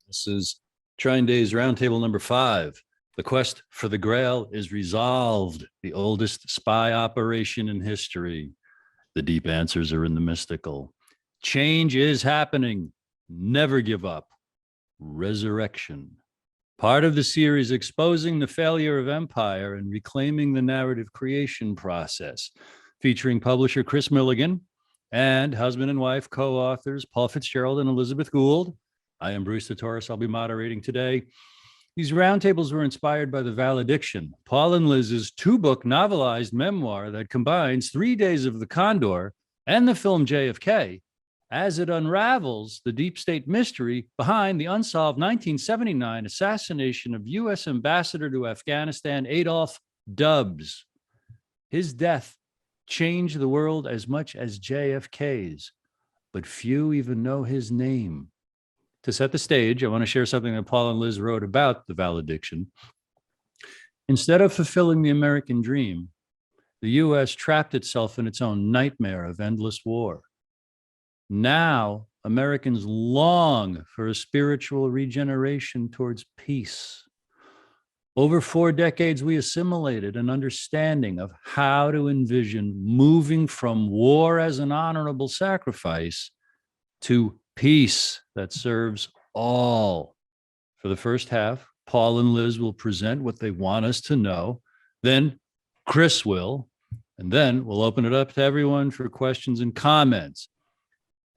This is TrineDay's Roundtable number 5. The quest for the Grail is resolved, the oldest spy operation in history. The deep answers are in the mystical. Change is happening. Never give up. Resurrection. Part of the series exposing the failure of empire and reclaiming the narrative creation process, featuring publisher Kris Millegan and husband and wife co-authors Paul Fitzgerald and Elizabeth Gould. I am Bruce de Torres. I'll be moderating today. These roundtables were inspired by the Valediction, Paul and Liz's 2-book novelized memoir that combines 3 days of the Condor and the film JFK as it unravels the deep state mystery behind the unsolved 1979 assassination of U.S. Ambassador to Afghanistan Adolph Dubs. His death changed the world as much as JFK's, but few even know his name. To set the stage, I want to share something that Paul and Liz wrote about the Valediction. Instead of fulfilling the American dream, the U.S. trapped itself in its own nightmare of endless war. Now, Americans long for a spiritual regeneration towards peace. Over 4 decades, we assimilated an understanding of how to envision moving from war as an honorable sacrifice to peace that serves all. For the first half, Paul and Liz will present what they want us to know. Then Kris will, and then we'll open it up to everyone for questions and comments.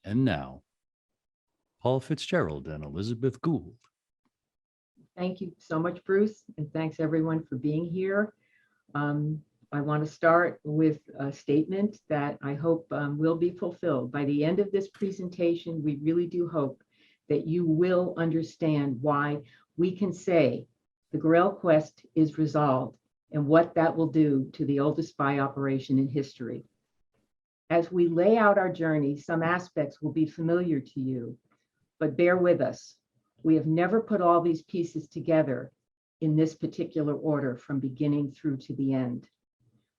And now, Paul Fitzgerald and Elizabeth Gould. Thank you so much, Bruce, and thanks everyone for being here. I want to start with a statement that I hope will be fulfilled. By the end of this presentation, we really do hope that you will understand why we can say the Grail quest is resolved and what that will do to the oldest spy operation in history. As we lay out our journey, some aspects will be familiar to you, but bear with us. We have never put all these pieces together in this particular order from beginning through to the end.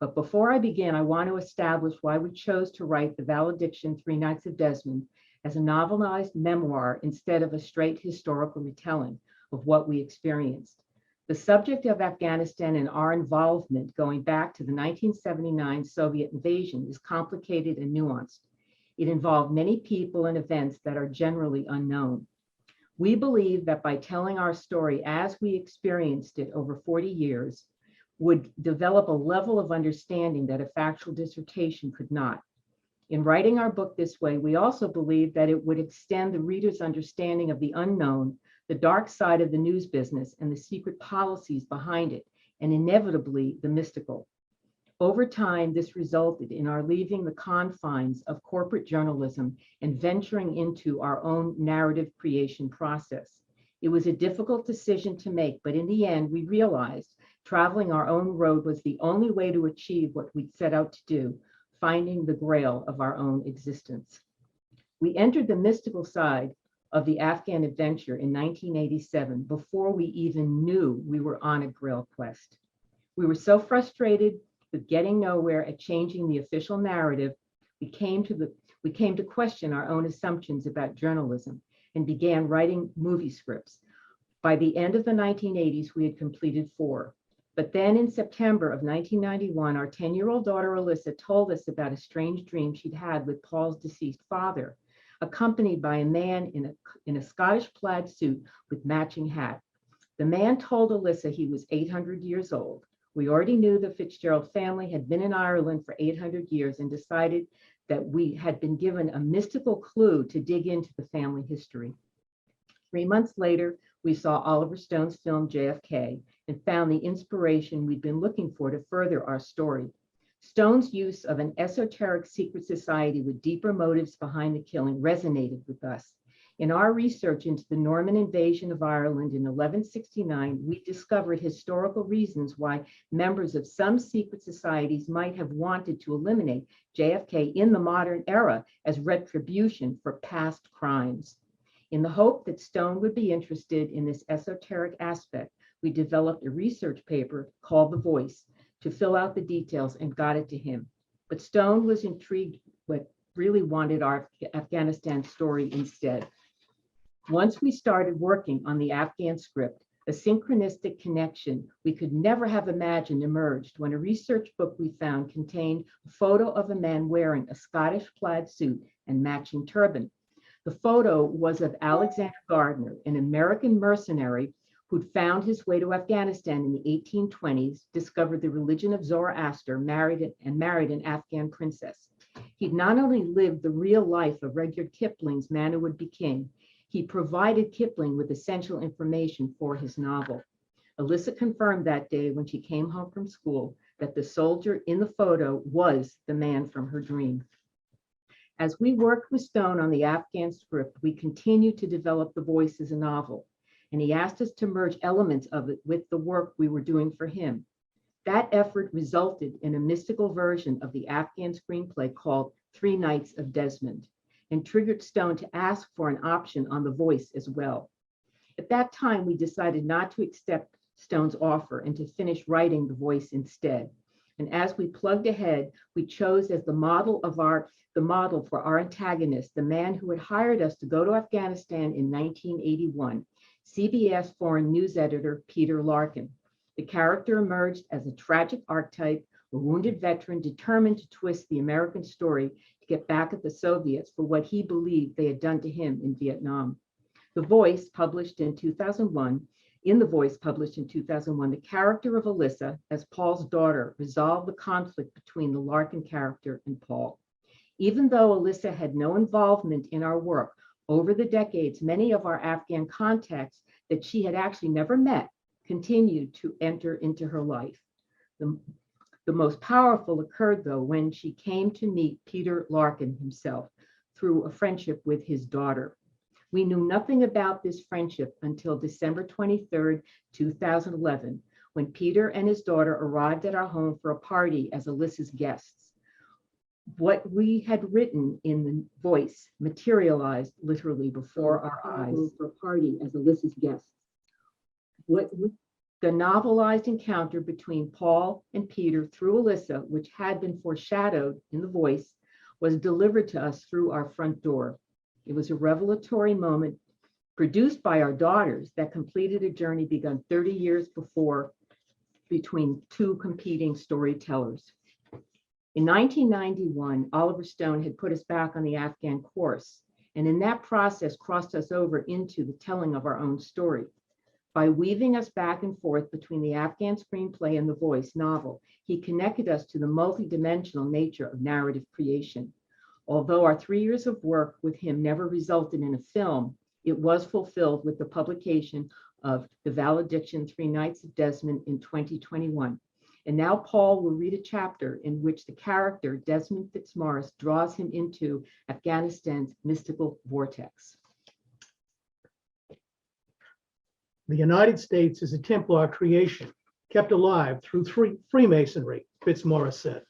But before I begin, I want to establish why we chose to write The Valediction, 3 Nights of Desmond as a novelized memoir instead of a straight historical retelling of what we experienced. The subject of Afghanistan and our involvement going back to the 1979 Soviet invasion is complicated and nuanced. It involved many people and events that are generally unknown. We believe that by telling our story as we experienced it over 40 years, would develop a level of understanding that a factual dissertation could not. In writing our book this way, we also believe that it would extend the reader's understanding of the unknown, the dark side of the news business, and the secret policies behind it, and inevitably the mystical. Over time, this resulted in our leaving the confines of corporate journalism and venturing into our own narrative creation process. It was a difficult decision to make, but in the end, we realized traveling our own road was the only way to achieve what we'd set out to do, finding the Grail of our own existence. We entered the mystical side of the Afghan adventure in 1987 before we even knew we were on a Grail quest. We were so frustrated with getting nowhere at changing the official narrative, we came to question our own assumptions about journalism and began writing movie scripts. By the end of the 1980s, we had completed 4. But then in September of 1991, our 10-year-old daughter, Alyssa, told us about a strange dream she'd had with Paul's deceased father, accompanied by a man in a Scottish plaid suit with matching hat. The man told Alyssa he was 800 years old. We already knew the Fitzgerald family had been in Ireland for 800 years and decided that we had been given a mystical clue to dig into the family history. 3 months later, we saw Oliver Stone's film JFK and found the inspiration we'd been looking for to further our story. Stone's use of an esoteric secret society with deeper motives behind the killing resonated with us. In our research into the Norman invasion of Ireland in 1169, we discovered historical reasons why members of some secret societies might have wanted to eliminate JFK in the modern era as retribution for past crimes. In the hope that Stone would be interested in this esoteric aspect, we developed a research paper called The Voice to fill out the details and got it to him. But Stone was intrigued but really wanted our Afghanistan story instead. Once we started working on the Afghan script, a synchronistic connection we could never have imagined emerged when a research book we found contained a photo of a man wearing a Scottish plaid suit and matching turban. The photo was of Alexander Gardner, an American mercenary who'd found his way to Afghanistan in the 1820s, discovered the religion of Zoroaster, married an Afghan princess. He'd not only lived the real life of Rudyard Kipling's Man Who Would Be King, he provided Kipling with essential information for his novel. Alyssa confirmed that day when she came home from school that the soldier in the photo was the man from her dream. As we worked with Stone on the Afghan script, we continued to develop The Voice as a novel, and he asked us to merge elements of it with the work we were doing for him. That effort resulted in a mystical version of the Afghan screenplay called Three Nights of Desmond, and triggered Stone to ask for an option on The Voice as well. At that time, we decided not to accept Stone's offer and to finish writing The Voice instead. And as we plugged ahead, we chose as the model for our antagonist, the man who had hired us to go to Afghanistan in 1981, CBS Foreign News editor Peter Larkin. The character emerged as a tragic archetype, a wounded veteran determined to twist the American story to get back at the Soviets for what he believed they had done to him in Vietnam. In The Voice, published in 2001, the character of Alyssa, as Paul's daughter, resolved the conflict between the Larkin character and Paul. Even though Alyssa had no involvement in our work, over the decades, many of our Afghan contacts that she had actually never met continued to enter into her life. The most powerful occurred, though, when she came to meet Peter Larkin himself through a friendship with his daughter. We knew nothing about this friendship until December 23rd, 2011, when Peter and his daughter arrived at our home for a party as Alyssa's guests. What we had written in The Voice materialized literally before our eyes for a party as Alyssa's guests. The novelized encounter between Paul and Peter through Alyssa, which had been foreshadowed in The Voice, was delivered to us through our front door. It was a revelatory moment produced by our daughters that completed a journey begun 30 years before between two competing storytellers. In 1991, Oliver Stone had put us back on the Afghan course, and in that process crossed us over into the telling of our own story. By weaving us back and forth between the Afghan screenplay and The Voice novel, he connected us to the multidimensional nature of narrative creation. Although our 3 years of work with him never resulted in a film, it was fulfilled with the publication of The Valediction, 3 Nights of Desmond in 2021. And now Paul will read a chapter in which the character Desmond Fitzmaurice draws him into Afghanistan's mystical vortex. The United States is a Templar creation, kept alive through Freemasonry, Fitzmaurice said.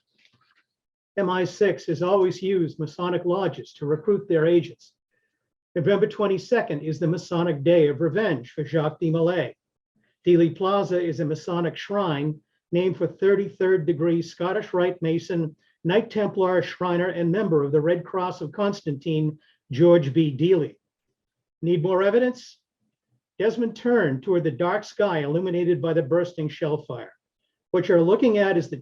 MI6 has always used Masonic lodges to recruit their agents. November 22nd is the Masonic Day of Revenge for Jacques de Molay. Dealey Plaza is a Masonic shrine named for 33rd degree Scottish Rite Mason, Knight Templar, Shriner, and member of the Red Cross of Constantine, George B. Dealey. Need more evidence? Desmond turned toward the dark sky illuminated by the bursting shell fire. What you're looking at is the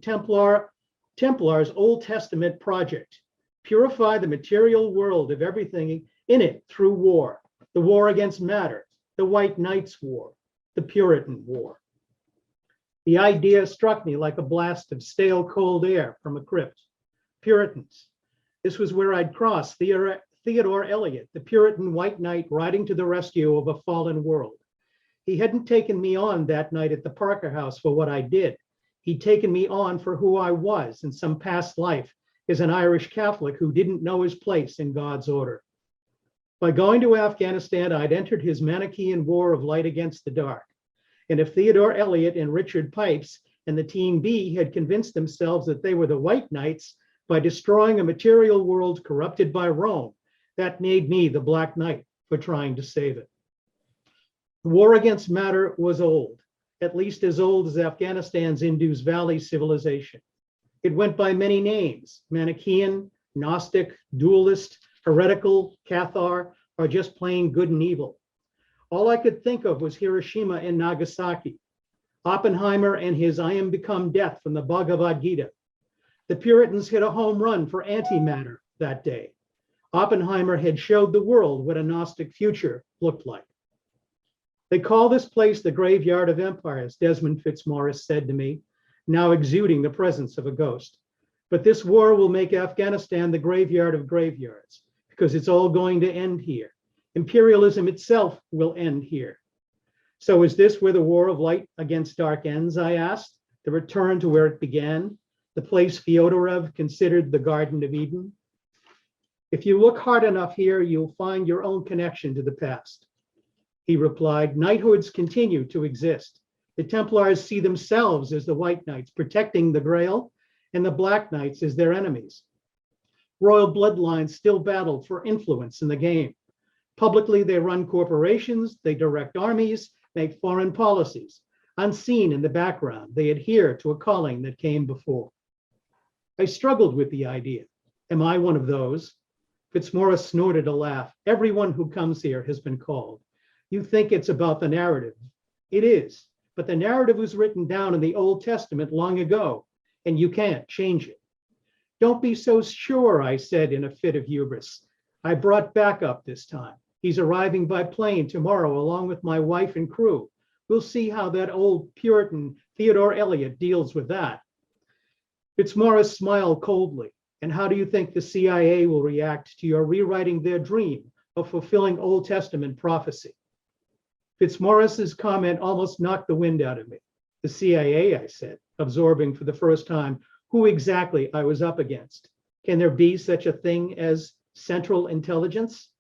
Templars' Old Testament project. Purify the material world of everything in it through war. The war against matter, the White Knights' War, the Puritan War. The idea struck me like a blast of stale cold air from a crypt. Puritans. This was where I'd cross Theodore Eliot, the Puritan White Knight riding to the rescue of a fallen world. He hadn't taken me on that night at the Parker House for what I did. He'd taken me on for who I was in some past life as an Irish Catholic who didn't know his place in God's order. By going to Afghanistan, I'd entered his Manichaean war of light against the dark. And if Theodore Eliot and Richard Pipes and the Team B had convinced themselves that they were the White Knights by destroying a material world corrupted by Rome, that made me the Black Knight for trying to save it. The war against matter was old, at least as old as Afghanistan's Indus Valley civilization. It went by many names: Manichaean, Gnostic, dualist, heretical, Cathar, or just plain good and evil. All I could think of was Hiroshima and Nagasaki, Oppenheimer and his I am become death from the Bhagavad Gita. The Puritans hit a home run for antimatter that day. Oppenheimer had showed the world what a Gnostic future looked like. They call this place the graveyard of empires, Desmond Fitzmaurice said to me, now exuding the presence of a ghost. But this war will make Afghanistan the graveyard of graveyards, because it's all going to end here. Imperialism itself will end here. So is this where the war of light against dark ends, I asked, the return to where it began, the place Fyodorov considered the Garden of Eden? If you look hard enough here, you'll find your own connection to the past. He replied, knighthoods continue to exist. The Templars see themselves as the White Knights protecting the Grail, and the Black Knights as their enemies. Royal bloodlines still battle for influence in the game. Publicly, they run corporations, they direct armies, make foreign policies. Unseen in the background, they adhere to a calling that came before. I struggled with the idea. Am I one of those? Fitzmaurice snorted a laugh. Everyone who comes here has been called. You think it's about the narrative. It is, but the narrative was written down in the Old Testament long ago, and you can't change it. Don't be so sure, I said in a fit of hubris. I brought backup this time. He's arriving by plane tomorrow along with my wife and crew. We'll see how that old Puritan Theodore Eliot deals with that. Fitzmaurice smiled coldly. And how do you think the CIA will react to your rewriting their dream of fulfilling Old Testament prophecy? Fitzmaurice's comment almost knocked the wind out of me. The CIA, I said, absorbing for the first time who exactly I was up against. Can there be such a thing as Central Intelligence?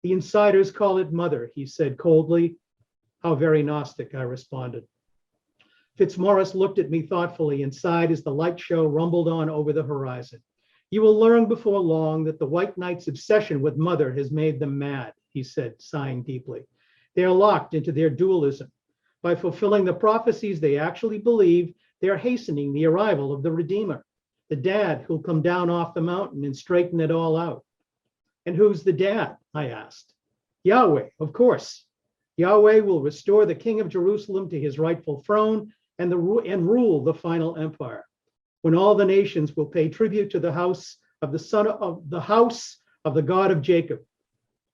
The insiders call it Mother, he said coldly. How very Gnostic, I responded. Fitzmaurice looked at me thoughtfully and sighed as the light show rumbled on over the horizon. You will learn before long that the White Knight's obsession with Mother has made them mad, he said, sighing deeply. They are locked into their dualism. By fulfilling the prophecies they actually believe, they are hastening the arrival of the Redeemer, the dad who'll come down off the mountain and straighten it all out. And who's the dad? I asked. Yahweh, of course. Yahweh will restore the King of Jerusalem to his rightful throne and rule the final empire, when all the nations will pay tribute to the house of the God of Jacob.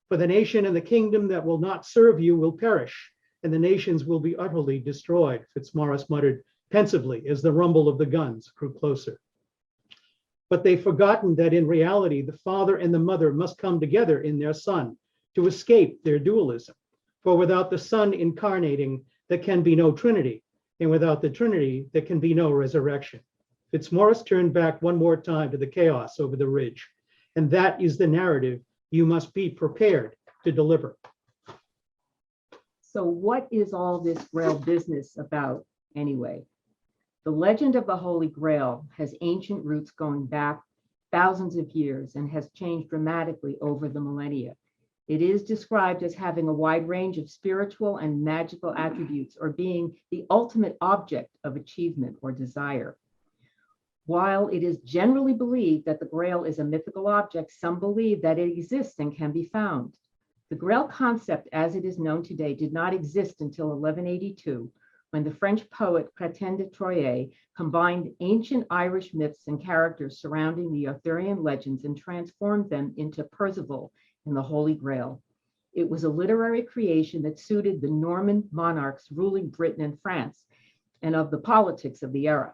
For the nation and the kingdom that will not serve you will perish, and the nations will be utterly destroyed, Fitzmaurice muttered pensively as the rumble of the guns grew closer. But they've forgotten that in reality, the father and the mother must come together in their son to escape their dualism. For without the Son incarnating, there can be no Trinity, and without the Trinity, there can be no resurrection. Fitzmaurice turned back one more time to the chaos over the ridge, and that is the narrative you must be prepared to deliver. So what is all this Grail business about anyway? The legend of the Holy Grail has ancient roots going back thousands of years and has changed dramatically over the millennia. It is described as having a wide range of spiritual and magical attributes, or being the ultimate object of achievement or desire. While it is generally believed that the Grail is a mythical object, some believe that it exists and can be found. The Grail concept, as it is known today, did not exist until 1182, when the French poet Bruce de Torres combined ancient Irish myths and characters surrounding the Arthurian legends and transformed them into Percival in the Holy Grail. It was a literary creation that suited the Norman monarchs ruling Britain and France, and of the politics of the era.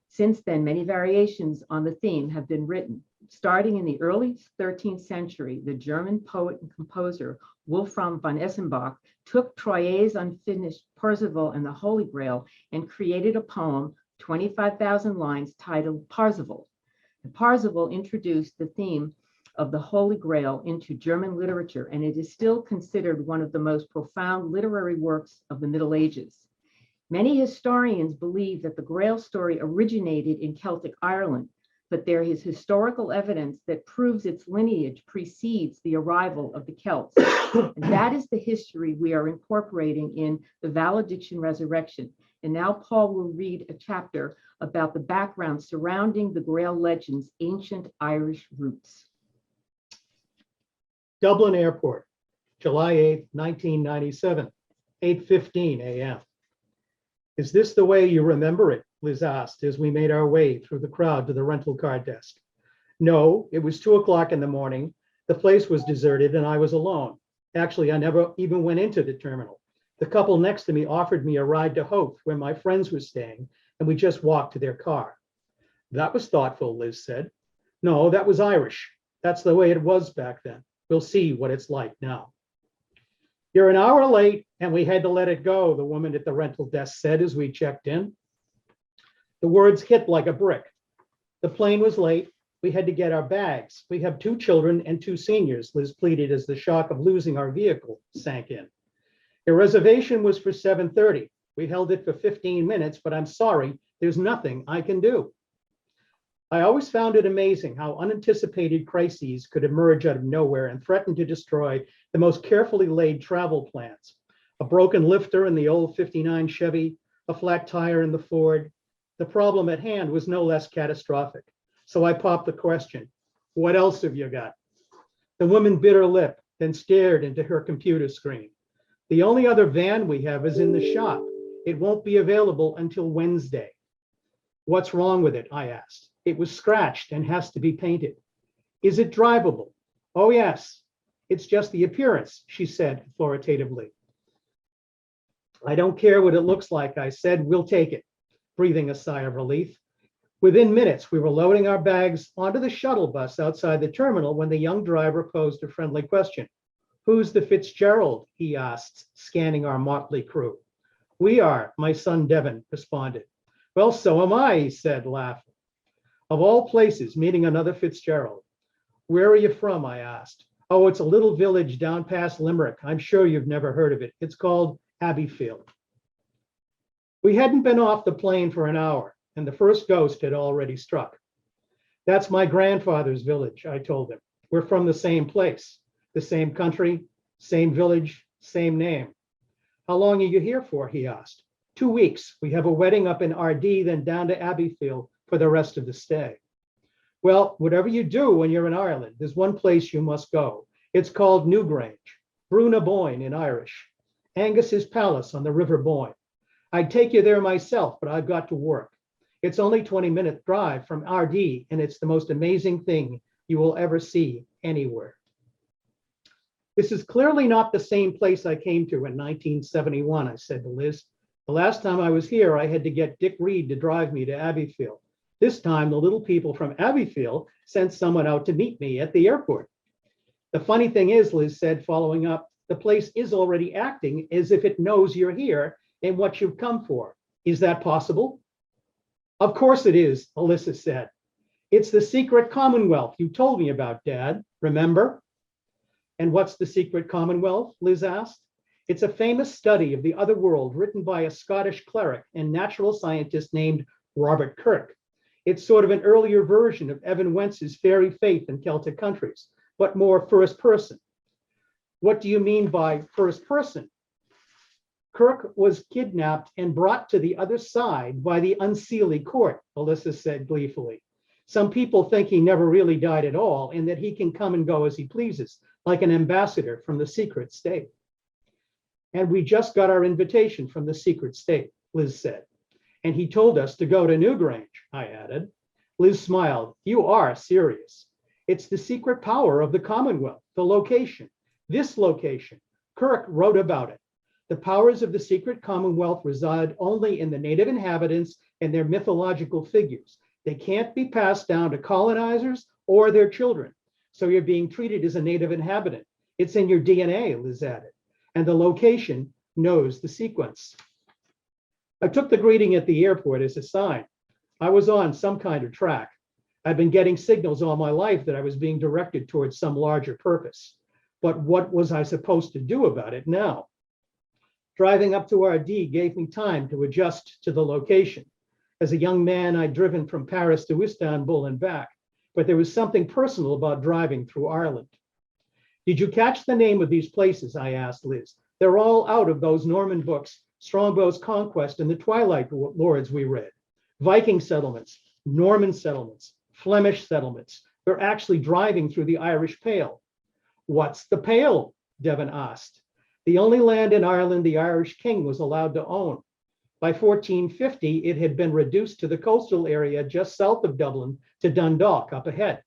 Since then, many variations on the theme have been written. Starting in the early 13th century, the German poet and composer Wolfram von Eschenbach took Troyes' unfinished Percival and the Holy Grail and created a poem, 25,000 lines, titled Parzival. Parzival introduced the theme of the Holy Grail into German literature, and it is still considered one of the most profound literary works of the Middle Ages. Many historians believe that the Grail story originated in Celtic Ireland, but there is historical evidence that proves its lineage precedes the arrival of the Celts. And that is the history we are incorporating in the Valediction resurrection. And now Paul will read a chapter about the background surrounding the Grail legend's ancient Irish roots. Dublin Airport, July 8th, 1997, 8:15 a.m. Is this the way you remember it? Liz asked as we made our way through the crowd to the rental car desk. No, it was 2 o'clock in the morning. The place was deserted and I was alone. Actually, I never even went into the terminal. The couple next to me offered me a ride to Hope, where my friends were staying, and we just walked to their car. That was thoughtful, Liz said. No, that was Irish. That's the way it was back then. We'll see what it's like now. You're an hour late and we had to let it go, the woman at the rental desk said as we checked in. The words hit like a brick. The plane was late. We had to get our bags. We have 2 children and 2 seniors, Liz pleaded as the shock of losing our vehicle sank in. Your reservation was for 7:30. We held it for 15 minutes, but I'm sorry, there's nothing I can do. I always found it amazing how unanticipated crises could emerge out of nowhere and threaten to destroy the most carefully laid travel plans. A broken lifter in the old 59 Chevy, a flat tire in the Ford. The problem at hand was no less catastrophic. So I popped the question, what else have you got? The woman bit her lip, then stared into her computer screen. The only other van we have is in the shop. It won't be available until Wednesday. What's wrong with it? I asked. It was scratched and has to be painted. Is it drivable? Oh, yes. It's just the appearance, she said authoritatively. I don't care what it looks like, I said. We'll take it, breathing a sigh of relief. Within minutes, we were loading our bags onto the shuttle bus outside the terminal when the young driver posed a friendly question. Who's the Fitzgerald? He asked, scanning our motley crew. We are, my son Devin responded. Well, so am I, he said, laughing. Of all places, meeting another Fitzgerald. Where are you from? I asked. Oh, it's a little village down past Limerick. I'm sure you've never heard of it. It's called Abbeyfield. We hadn't been off the plane for an hour, and the first ghost had already struck. That's my grandfather's village, I told him. We're from the same place, the same country, same village, same name. How long are you here for? He asked. 2 weeks. We have a wedding up in RD, then down to Abbeyfield for the rest of the stay. Well, whatever you do when you're in Ireland, there's one place you must go. It's called Newgrange, Bruna Boyne in Irish, Angus's palace on the River Boyne. I'd take you there myself, but I've got to work. It's only 20-minute drive from RD, and it's the most amazing thing you will ever see anywhere. This is clearly not the same place I came to in 1971, I said to Liz. The last time I was here, I had to get Dick Reed to drive me to Abbeyfield. This time, the little people from Abbeyfield sent someone out to meet me at the airport. The funny thing is, Liz said, following up, the place is already acting as if it knows you're here and what you've come for. Is that possible? Of course it is, Alyssa said. It's the secret Commonwealth you told me about, Dad, remember? And what's the secret Commonwealth? Liz asked. It's a famous study of the other world written by a Scottish cleric and natural scientist named Robert Kirk. It's sort of an earlier version of Evan Wentz's fairy faith in Celtic countries, but more first person. What do you mean by first person? Kirk was kidnapped and brought to the other side by the Unseelie court, Alyssa said gleefully. Some people think he never really died at all and that he can come and go as he pleases, like an ambassador from the secret state. And we just got our invitation from the secret state, Liz said. And he told us to go to Newgrange, I added. Liz smiled. You are serious. It's the secret power of the Commonwealth, the location, this location. Kirk wrote about it. The powers of the secret Commonwealth reside only in the native inhabitants and their mythological figures. They can't be passed down to colonizers or their children. So you're being treated as a native inhabitant. It's in your DNA, Liz added. And the location knows the sequence. I took the greeting at the airport as a sign. I was on some kind of track. I'd been getting signals all my life that I was being directed towards some larger purpose. But what was I supposed to do about it now? Driving up to RD gave me time to adjust to the location. As a young man, I'd driven from Paris to Istanbul and back, but there was something personal about driving through Ireland. Did you catch the name of these places? I asked Liz. They're all out of those Norman books, Strongbow's Conquest and the Twilight Lords we read. Viking settlements, Norman settlements, Flemish settlements. We're actually driving through the Irish Pale. What's the Pale? Devon asked. The only land in Ireland the Irish king was allowed to own. By 1450, it had been reduced to the coastal area just south of Dublin to Dundalk up ahead.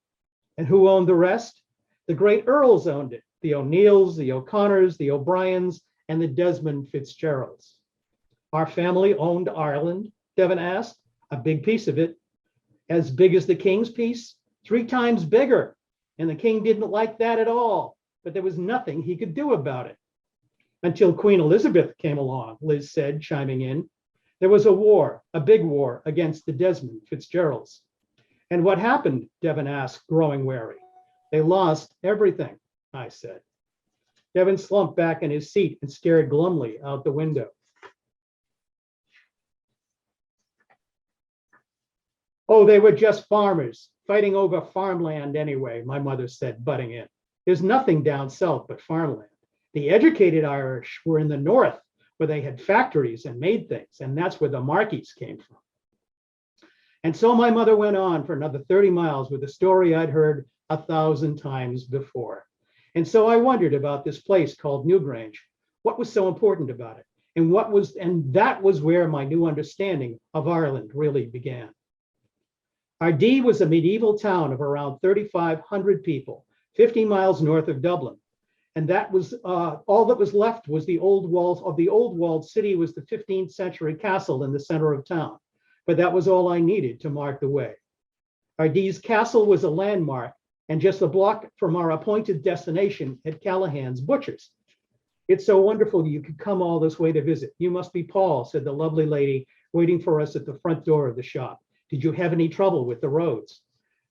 And who owned the rest? The great earls owned it, the O'Neills, the O'Connors, the O'Briens, and the Desmond Fitzgeralds. Our family owned Ireland, Devon asked. A big piece of it. As big as the king's piece? 3 times bigger. And the king didn't like that at all, but there was nothing he could do about it. Until Queen Elizabeth came along, Liz said, chiming in. There was a war, a big war against the Desmond Fitzgeralds. And what happened? Devon asked, growing wary. They lost everything, I said. Devon slumped back in his seat and stared glumly out the window. Oh, they were just farmers fighting over farmland anyway, my mother said, butting in. There's nothing down south but farmland. The educated Irish were in the north where they had factories and made things, and that's where the Markies came from. And so my mother went on for another 30 miles with a story I'd heard 1,000 times before. And so I wondered about this place called Newgrange. What was so important about it? And that was where my new understanding of Ireland really began. Ardee was a medieval town of around 3,500 people, 50 miles north of Dublin. And that was all that was left was the old walls of the old walled city was the 15th century castle in the center of town. But that was all I needed to mark the way. Ardee's castle was a landmark and just a block from our appointed destination at Callahan's Butcher's. It's so wonderful you could come all this way to visit. You must be Paul, said the lovely lady waiting for us at the front door of the shop. Did you have any trouble with the roads?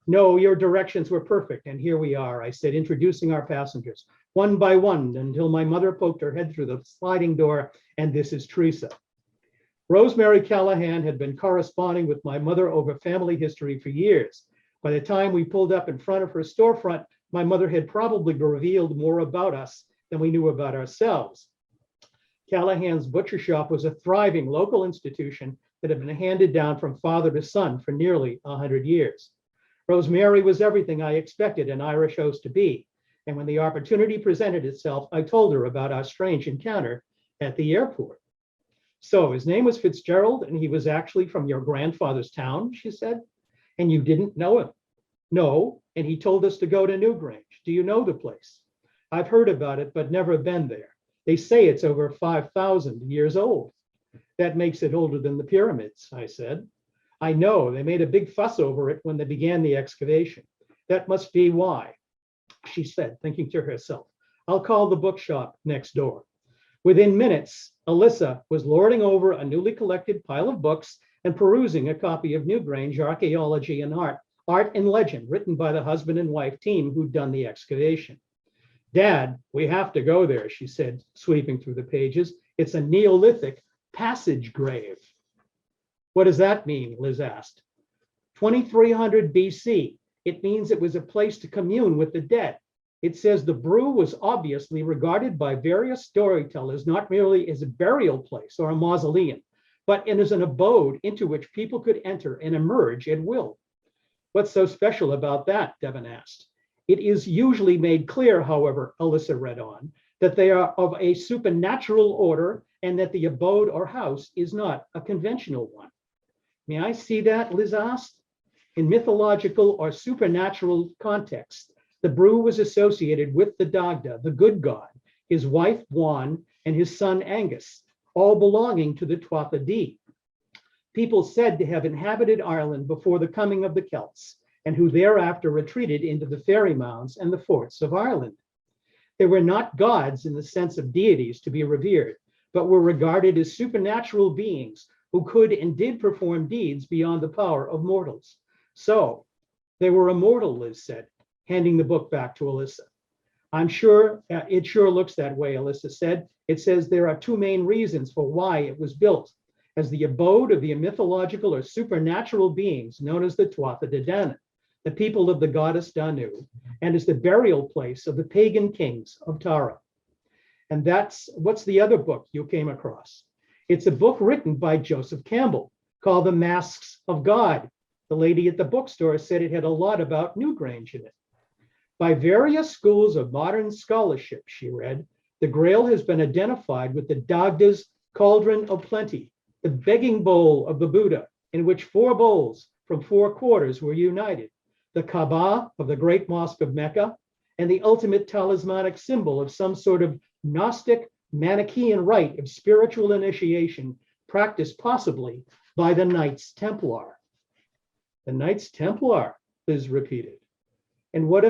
No, your directions were perfect, and here we are, I said, introducing our passengers, one by one, until my mother poked her head through the sliding door, and this is Teresa. Rosemary Callahan had been corresponding with my mother over family history for years. By the time we pulled up in front of her storefront, my mother had probably revealed more about us than we knew about ourselves. Callahan's butcher shop was a thriving local institution that had been handed down from father to son for nearly 100 years. Rosemary was everything I expected an Irish host to be. And when the opportunity presented itself, I told her about our strange encounter at the airport. So his name was Fitzgerald, and he was actually from your grandfather's town, she said. And you didn't know him? No, and he told us to go to Newgrange. Do you know the place? I've heard about it, but never been there. They say it's over 5,000 years old. That makes it older than the pyramids, I said. I know, they made a big fuss over it when they began the excavation. That must be why, she said, thinking to herself. I'll call the bookshop next door. Within minutes, Alyssa was lording over a newly collected pile of books and perusing a copy of Newgrange Archaeology and Art and Legend, written by the husband and wife team who'd done the excavation. Dad, we have to go there, she said, sweeping through the pages. It's a Neolithic passage grave. What does that mean? Liz asked. 2300 BC. It means it was a place to commune with the dead. It says the brew was obviously regarded by various storytellers not merely as a burial place or a mausoleum, but as an abode into which people could enter and emerge at will. What's so special about that? Devon asked. It is usually made clear, however, Alyssa read on, that they are of a supernatural order and that the abode or house is not a conventional one. May I see that? Liz asked. In mythological or supernatural contexts, the brew was associated with the Dagda, the good god, his wife Bwan, and his son Angus, all belonging to the Tuatha Dé. People said to have inhabited Ireland before the coming of the Celts, and who thereafter retreated into the fairy mounds and the forts of Ireland. They were not gods in the sense of deities to be revered, but were regarded as supernatural beings who could and did perform deeds beyond the power of mortals. So they were immortal, Liz said, handing the book back to Alyssa. I'm sure it sure looks that way, Alyssa said. It says there are 2 main reasons for why it was built, as the abode of the mythological or supernatural beings known as the Tuatha Dé Danann, the people of the goddess Danu, and as the burial place of the pagan kings of Tara. And what's the other book you came across? It's a book written by Joseph Campbell called The Masks of God. The lady at the bookstore said it had a lot about Newgrange in it. By various schools of modern scholarship, she read, The Grail has been identified with the Dagda's cauldron of plenty, the begging bowl of the Buddha, in which 4 bowls from 4 quarters were united, the Kaaba of the great mosque of Mecca, and the ultimate talismanic symbol of some sort of Gnostic Manichaean rite of spiritual initiation practiced possibly by the Knights Templar. The Knights Templar, Liz repeated. And what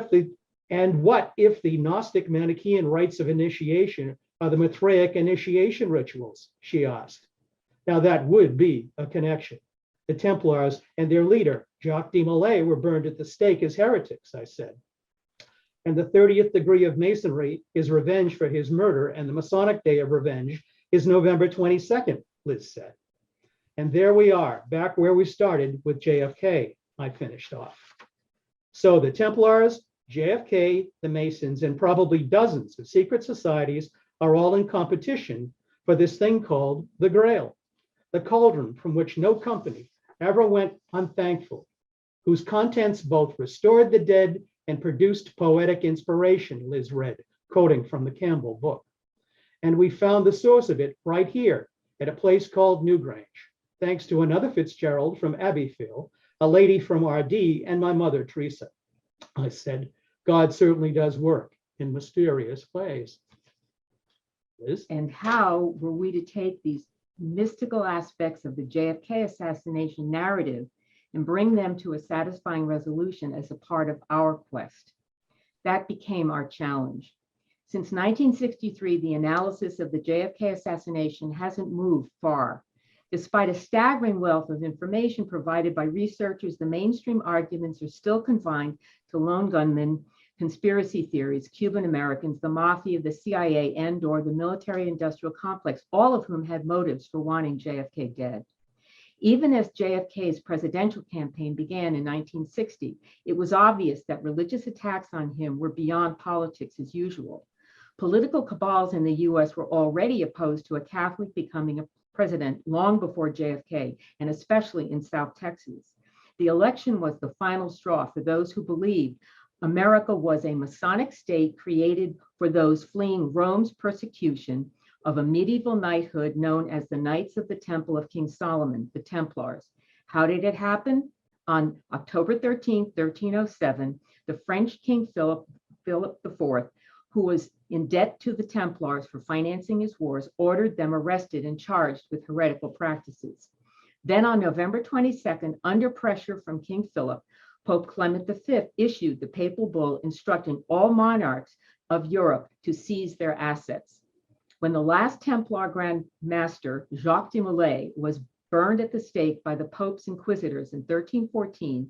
if the Gnostic Manichaean rites of initiation are the Mithraic initiation rituals, she asked. Now that would be a connection. The Templars and their leader, Jacques de Molay, were burned at the stake as heretics, I said. And the 30th degree of Masonry is revenge for his murder, and the Masonic Day of Revenge is November 22nd, Liz said. And there we are, back where we started with JFK, I finished off. So the Templars, JFK, the Masons, and probably dozens of secret societies are all in competition for this thing called the Grail, the cauldron from which no company ever went unthankful, whose contents both restored the dead and produced poetic inspiration, Liz read, quoting from the Campbell book. And we found the source of it right here at a place called Newgrange, thanks to another Fitzgerald from Abbeyfield, a lady from RD, and my mother, Teresa. I said, God certainly does work in mysterious ways. Liz? And how were we to take these mystical aspects of the JFK assassination narrative and bring them to a satisfying resolution as a part of our quest? That became our challenge. Since 1963, the analysis of the JFK assassination hasn't moved far. Despite a staggering wealth of information provided by researchers, the mainstream arguments are still confined to lone gunmen, conspiracy theories, Cuban Americans, the mafia, the CIA, and/or the military-industrial complex, all of whom had motives for wanting JFK dead. Even as JFK's presidential campaign began in 1960, it was obvious that religious attacks on him were beyond politics as usual. Political cabals in the US were already opposed to a Catholic becoming a president long before JFK, and especially in South Texas. The election was the final straw for those who believed America was a Masonic state created for those fleeing Rome's persecution of a medieval knighthood known as the Knights of the Temple of King Solomon, the Templars. How did it happen? On October 13, 1307, the French King Philip IV, who was in debt to the Templars for financing his wars, ordered them arrested and charged with heretical practices. Then on November 22nd, under pressure from King Philip, Pope Clement V issued the papal bull instructing all monarchs of Europe to seize their assets. When the last Templar Grand Master, Jacques de Molay, was burned at the stake by the Pope's inquisitors in 1314,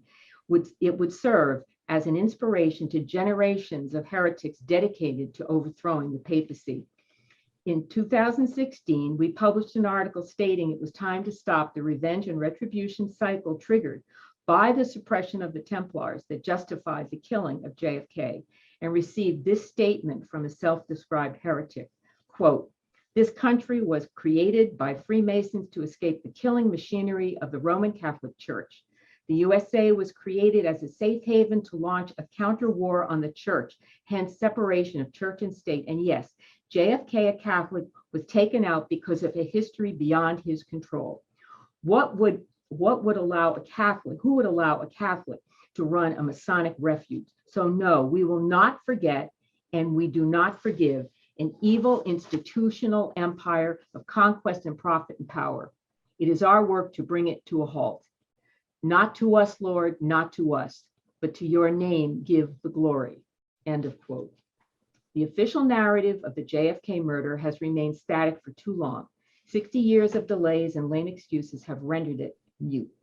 it would serve as an inspiration to generations of heretics dedicated to overthrowing the papacy. In 2016, we published an article stating it was time to stop the revenge and retribution cycle triggered by the suppression of the Templars that justified the killing of JFK, and received this statement from a self-described heretic, quote, "This country was created by Freemasons to escape the killing machinery of the Roman Catholic Church. The USA was created as a safe haven to launch a counter war on the church, hence separation of church and state. And yes, JFK, a Catholic, was taken out because of a history beyond his control. What would allow a Catholic, who would allow a Catholic to run a Masonic refuge? So no, we will not forget, and we do not forgive an evil institutional empire of conquest and profit and power. It is our work to bring it to a halt. Not to us, Lord, not to us, but to your name give the glory." End of quote. The official narrative of the JFK murder has remained static for too long. 60 years of delays and lame excuses have rendered it mute.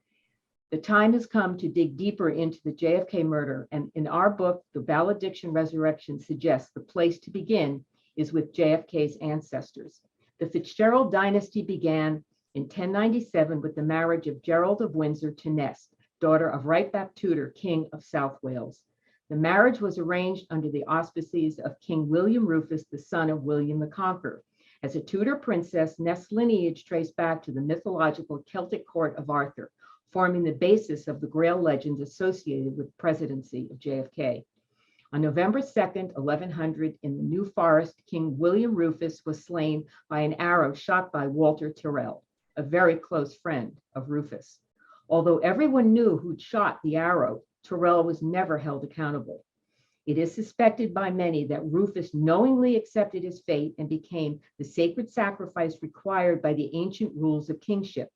The time has come to dig deeper into the JFK murder, and in our book, The Valediction Resurrection suggests the place to begin is with JFK's ancestors. The Fitzgerald dynasty began in 1097 with the marriage of Gerald of Windsor to Nest, daughter of Right Bap Tudor, King of South Wales. The marriage was arranged under the auspices of King William Rufus, the son of William the Conqueror. As a Tudor princess, Nest's lineage traced back to the mythological Celtic court of Arthur, forming the basis of the Grail legends associated with the presidency of JFK. On November 2nd, 1100, in the New Forest, King William Rufus was slain by an arrow shot by Walter Tyrrell, a very close friend of Rufus. Although everyone knew who'd shot the arrow, Tyrrell was never held accountable. It is suspected by many that Rufus knowingly accepted his fate and became the sacred sacrifice required by the ancient rules of kingship.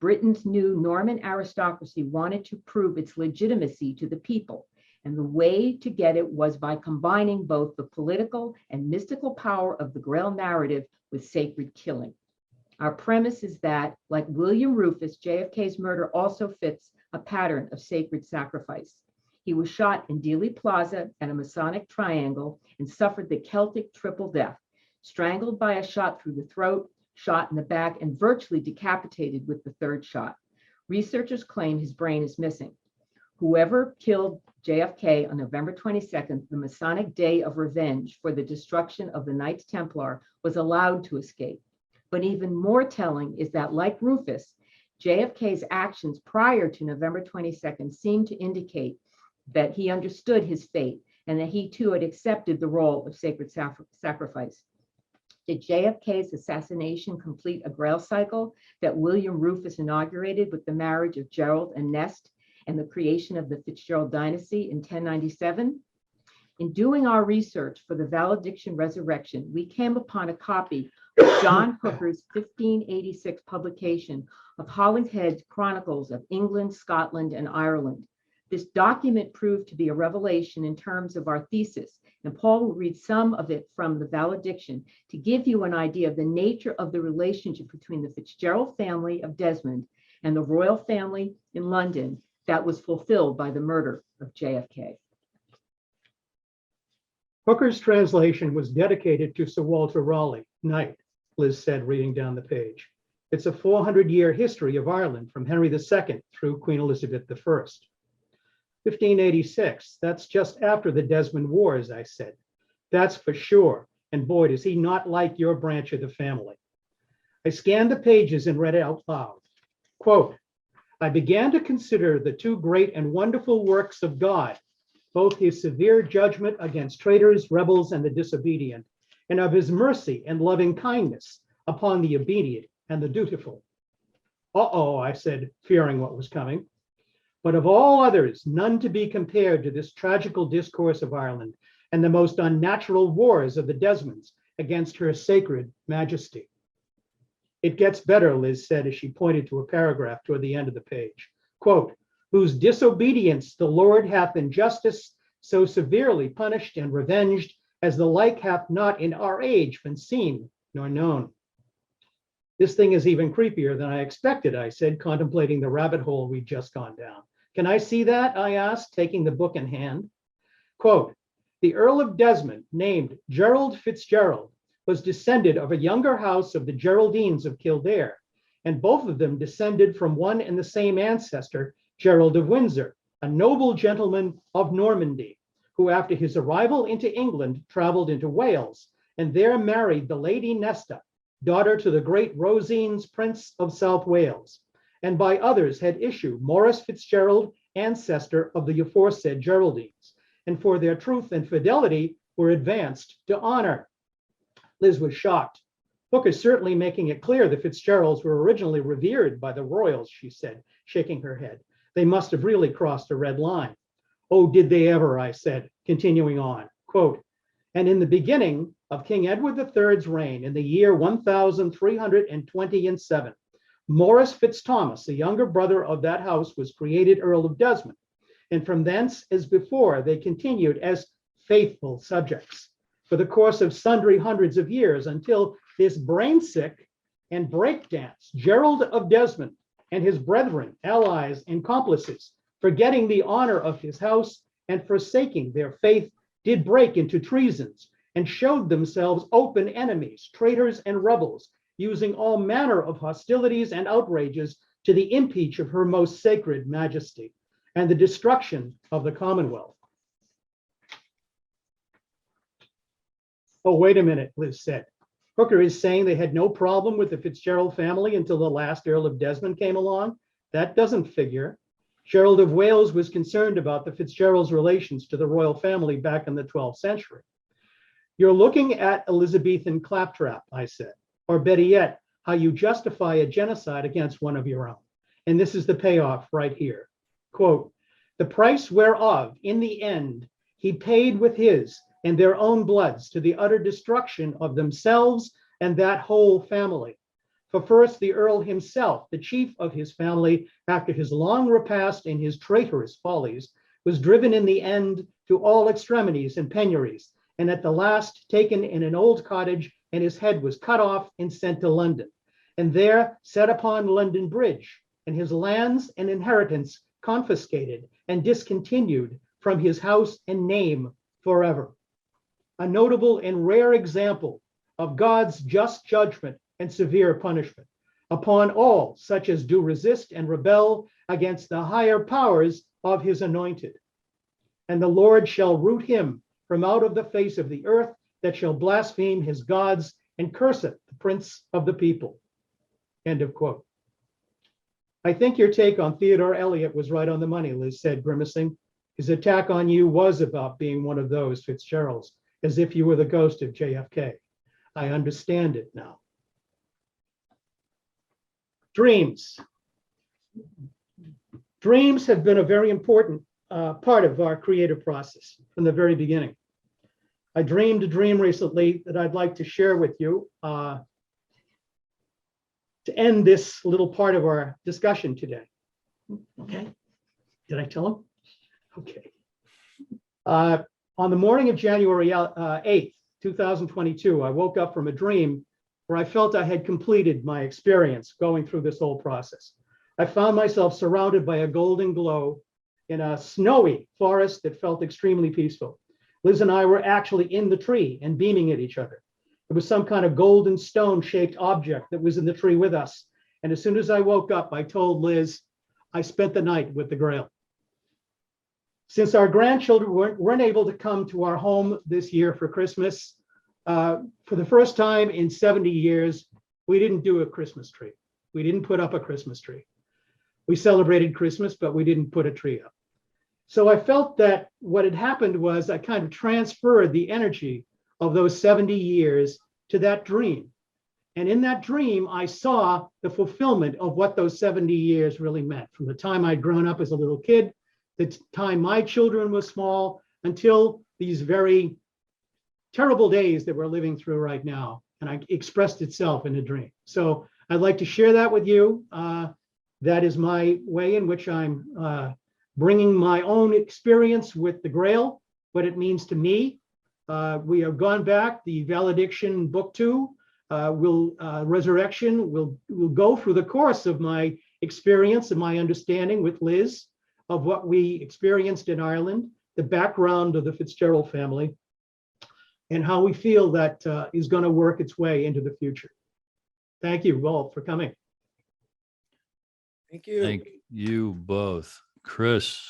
Britain's new Norman aristocracy wanted to prove its legitimacy to the people, and the way to get it was by combining both the political and mystical power of the Grail narrative with sacred killing. Our premise is that, like William Rufus, JFK's murder also fits a pattern of sacred sacrifice. He was shot in Dealey Plaza at a Masonic triangle and suffered the Celtic triple death, strangled by a shot through the throat, shot in the back, and virtually decapitated with the third shot. Researchers claim his brain is missing. Whoever killed JFK on November 22nd, the Masonic Day of Revenge for the destruction of the Knights Templar, was allowed to escape. But even more telling is that, like Rufus, JFK's actions prior to November 22nd seem to indicate that he understood his fate and that he too had accepted the role of sacred sacrifice. Did JFK's assassination complete a Grail cycle that William Rufus inaugurated with the marriage of Gerald and Nest and the creation of the Fitzgerald dynasty in 1097? In doing our research for the Valediction Resurrection, we came upon a copy of John Hooker's 1586 publication of Holinshed's Chronicles of England, Scotland, and Ireland. This document proved to be a revelation in terms of our thesis, and Paul will read some of it from the Valediction to give you an idea of the nature of the relationship between the Fitzgerald family of Desmond and the royal family in London that was fulfilled by the murder of JFK. Hooker's translation was dedicated to Sir Walter Raleigh, Knight, Liz said, reading down the page. It's a 400-year history of Ireland from Henry II through Queen Elizabeth I. 1586, that's just after the Desmond Wars, I said. That's for sure. And boy, does he not like your branch of the family. I scanned the pages and read it out loud. Quote, I began to consider the two great and wonderful works of God, both his severe judgment against traitors, rebels, and the disobedient, and of his mercy and loving kindness upon the obedient and the dutiful. Uh-oh, I said, fearing what was coming. But of all others, none to be compared to this tragical discourse of Ireland and the most unnatural wars of the Desmonds against her sacred majesty. It gets better, Liz said as she pointed to a paragraph toward the end of the page. Quote, whose disobedience the Lord hath in justice so severely punished and revenged, as the like hath not in our age been seen nor known. This thing is even creepier than I expected, I said, contemplating the rabbit hole we'd just gone down. Can I see that? I asked, taking the book in hand. Quote, the Earl of Desmond, named Gerald Fitzgerald, was descended of a younger house of the Geraldines of Kildare, and both of them descended from one and the same ancestor, Gerald of Windsor, a noble gentleman of Normandy, who after his arrival into England traveled into Wales and there married the Lady Nesta, daughter to the great Rosines, Prince of South Wales, and by others had issue Maurice Fitzgerald, ancestor of the aforesaid Geraldines, and for their truth and fidelity were advanced to honor. Liz was shocked. Hooker is certainly making it clear the Fitzgeralds were originally revered by the royals, she said, shaking her head. They must have really crossed a red line. Oh, did they ever, I said, continuing on. Quote, and in the beginning of King Edward III's reign in the year 1327, Maurice Fitzthomas, the younger brother of that house, was created Earl of Desmond. And from thence, as before, they continued as faithful subjects for the course of sundry hundreds of years until this brain-sick and breakdance Gerald of Desmond and his brethren, allies, and complices, forgetting the honor of his house and forsaking their faith, did break into treasons and showed themselves open enemies, traitors, and rebels, using all manner of hostilities and outrages to the impeach of her most sacred majesty and the destruction of the Commonwealth. Oh, wait a minute, Liz said. Hooker is saying they had no problem with the Fitzgerald family until the last Earl of Desmond came along? That doesn't figure. Gerald of Wales was concerned about the Fitzgerald's relations to the royal family back in the 12th century. You're looking at Elizabethan claptrap, I said, or better yet, how you justify a genocide against one of your own. And this is the payoff right here. Quote, the price whereof in the end he paid with his and their own bloods to the utter destruction of themselves and that whole family. For first the Earl himself, the chief of his family, after his long repast and his traitorous follies, was driven in the end to all extremities and penuries, and at the last taken in an old cottage, and his head was cut off and sent to London, and there set upon London Bridge, and his lands and inheritance confiscated and discontinued from his house and name forever. A notable and rare example of God's just judgment and severe punishment upon all such as do resist and rebel against the higher powers of his anointed. And the Lord shall root him from out of the face of the earth that shall blaspheme his gods and curseth the prince of the people. End of quote. I think your take on Theodore Eliot was right on the money, Liz said, grimacing. His attack on you was about being one of those Fitzgeralds, as if you were the ghost of JFK. I understand it now. Dreams. Dreams have been a very important part of our creative process from the very beginning. I dreamed a dream recently that I'd like to share with you to end this little part of our discussion today. Okay. Did I tell him? Okay. On the morning of January 8th, 2022, I woke up from a dream where I felt I had completed my experience going through this whole process. I found myself surrounded by a golden glow in a snowy forest that felt extremely peaceful. Liz and I were actually in the tree and beaming at each other. It was some kind of golden stone-shaped object that was in the tree with us. And as soon as I woke up, I told Liz, I spent the night with the Grail. Since our grandchildren weren't able to come to our home this year for Christmas, for the first time in 70 years, we didn't do a Christmas tree. We didn't put up a Christmas tree. We celebrated Christmas, but we didn't put a tree up. So I felt that what had happened was I kind of transferred the energy of those 70 years to that dream. And in that dream, I saw the fulfillment of what those 70 years really meant, from the time I'd grown up as a little kid, the time my children were small, until these very terrible days that we're living through right now. And I expressed itself in a dream. So I'd like to share that with you. That is my way in which I'm bringing my own experience with the Grail, what it means to me. We have gone back, the Valediction book 2, Resurrection will go through the course of my experience and my understanding with Liz of what we experienced in Ireland, the background of the Fitzgerald family, and how we feel that is going to work its way into the future. Thank you all for coming. Thank you. Thank you both. Kris.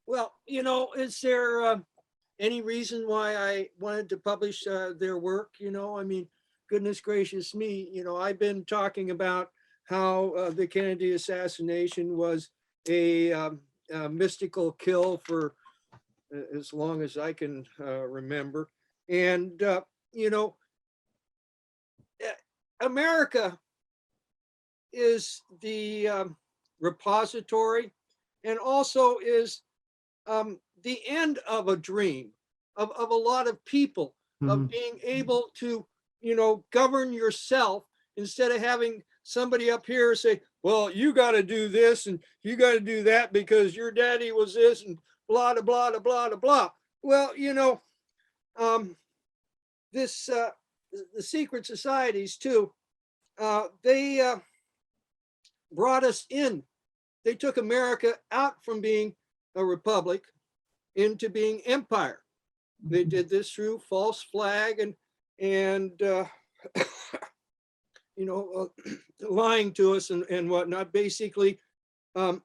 Well, you know, is there any reason why I wanted to publish their work? You know, I mean, goodness gracious me, you know, I've been talking about how the Kennedy assassination was a mystical kill for as long as I can remember. And, you know, America is the repository and also is the end of a dream of a lot of people, of being able to, you know, govern yourself instead of having somebody up here say, well, you got to do this and you got to do that because your daddy was this and blah, blah, blah, blah, blah, blah. Well, you know, the secret societies too, they brought us in. They took America out from being a republic into being empire. They did this through false flag and you know, lying to us and whatnot. Basically, there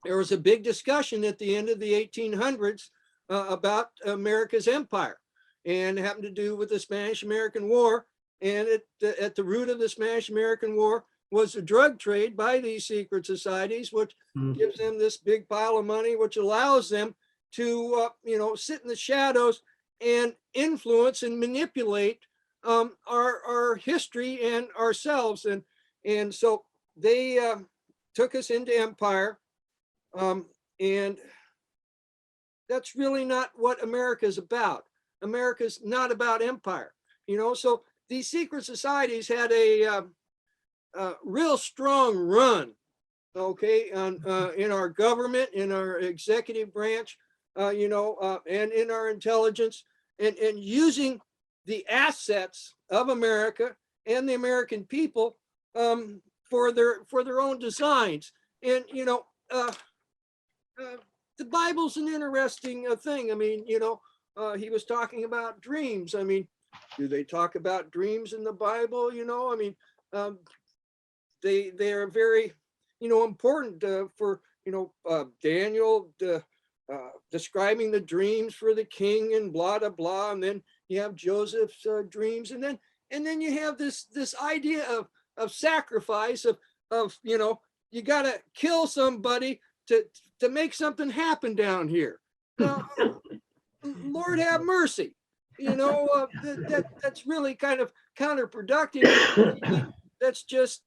was a big discussion at the end of the 1800s about America's empire, and it happened to do with the Spanish-American War. And at the root of the Spanish-American War was the drug trade by these secret societies, which gives them this big pile of money, which allows them to, sit in the shadows and influence and manipulate our history and ourselves. And so they took us into empire. And that's really not what America is about. America's not about empire, so these secret societies had a real strong run, okay, in our government, in our executive branch, and in our intelligence, and using the assets of America and the American people for their own designs. And the Bible's an interesting thing. I mean, he was talking about dreams. I mean, do they talk about dreams in the Bible? I mean, they are very, important for, Daniel describing the dreams for the king and blah, blah, blah. And then you have Joseph's dreams. And then you have this idea of sacrifice of, you got to kill somebody to make something happen down here. Now, Lord have mercy. That's really kind of counterproductive. That's just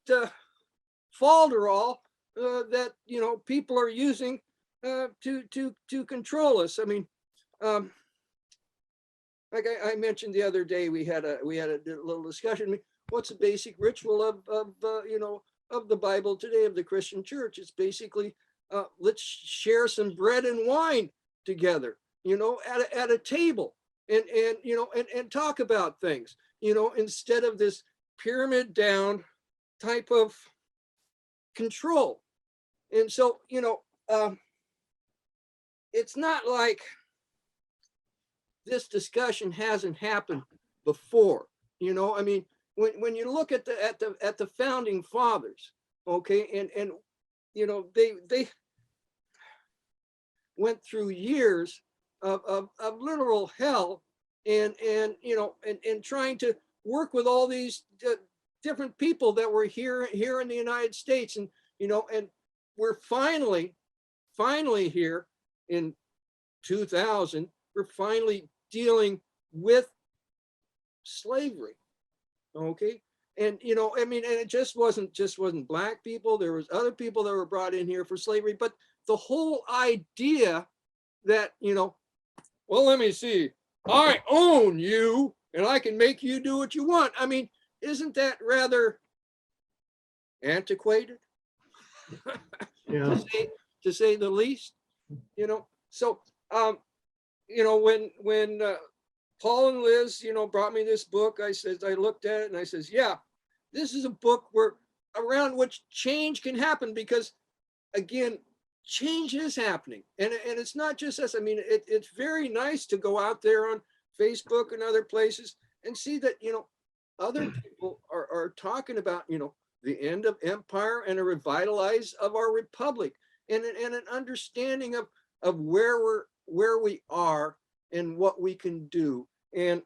falderall that people are using to control us. I mean, like I mentioned the other day, we had a little discussion. I mean, what's the basic ritual of the Bible today, of the Christian church? It's basically let's share some bread and wine together, at a table, and talk about things, instead of this pyramid down type of control. And so, it's not like this discussion hasn't happened before. I mean, when you look at the founding fathers, okay, and they went through years of literal hell and trying to work with all these different people that were here in the United States. And we're finally here in 2000, we're finally dealing with slavery. Okay. And, I mean, and it just wasn't Black people. There was other people that were brought in here for slavery, but the whole idea that, well, let me see, I own you and I can make you do what you want. I mean, isn't that rather antiquated? Yeah. to say the least, so, when Paul and Liz, brought me this book, I looked at it and I says, yeah, this is a book around which change can happen, because again, change is happening. And it's not just us. I mean, it's very nice to go out there on Facebook and other places and see that, other people are talking about, the end of empire and a revitalize of our republic, and an understanding of where we are and what we can do. And,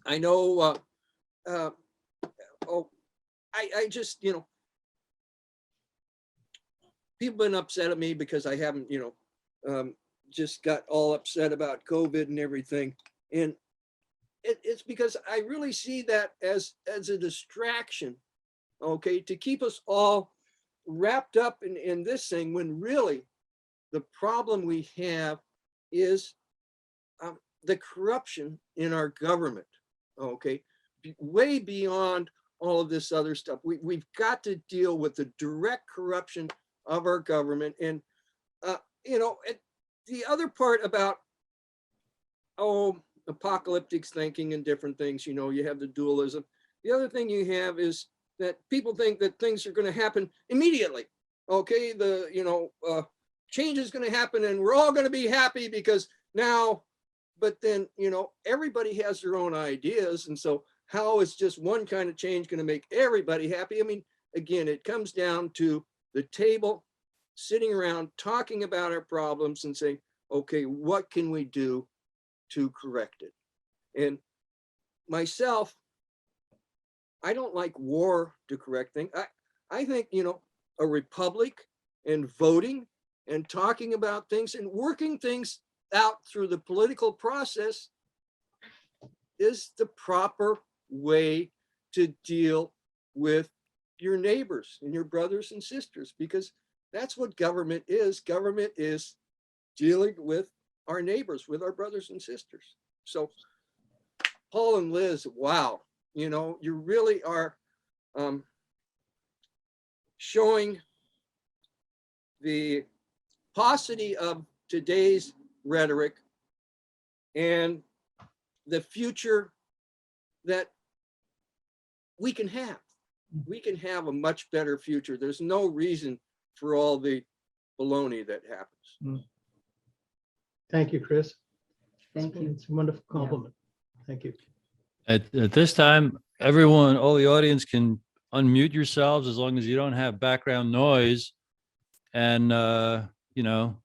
I know, I just, people been upset at me because I haven't, just got all upset about COVID and everything. And it's because I really see that as a distraction, okay, to keep us all wrapped up in this thing, when really the problem we have is the corruption in our government, okay, way beyond all of this other stuff. We've got to deal with the direct corruption of our government. And, the other part about, apocalyptic thinking and different things, you have the dualism. The other thing you have is that people think that things are going to happen immediately. Okay, change is going to happen and we're all going to be happy because now, but then, everybody has their own ideas. And so how is just one kind of change going to make everybody happy? I mean, again, it comes down to the table, sitting around talking about our problems and saying, okay, what can we do to correct it? And myself, I don't like war to correct things. I think, a republic and voting and talking about things and working things out through the political process is the proper way to deal with your neighbors and your brothers and sisters, because that's what government is. Government is dealing with our neighbors, with our brothers and sisters. So Paul and Liz, wow, you really are showing the paucity of today's rhetoric and the future that we can have. We can have a much better future. There's no reason for all the baloney that happens. Thank you, Kris. Thank you. It's a wonderful compliment. Thank you. At this time, everyone, all the audience can unmute yourselves as long as you don't have background noise, and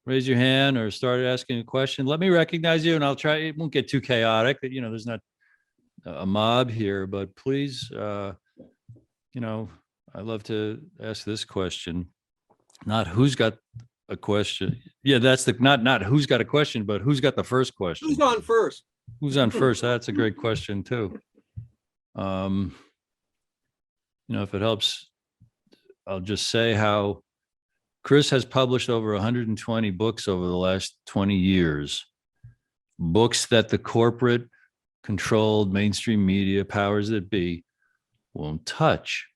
raise your hand or start asking a question. Let me recognize you, and I'll try. It won't get too chaotic. There's not a mob here, but please, I love to ask this question. Not who's got a question. Yeah, that's not who's got a question, but who's got the first question. Who's on first? Who's on first? That's a great question too. If it helps, I'll just say how Kris has published over 120 books over the last 20 years. Books that the corporate controlled mainstream media powers that be won't touch.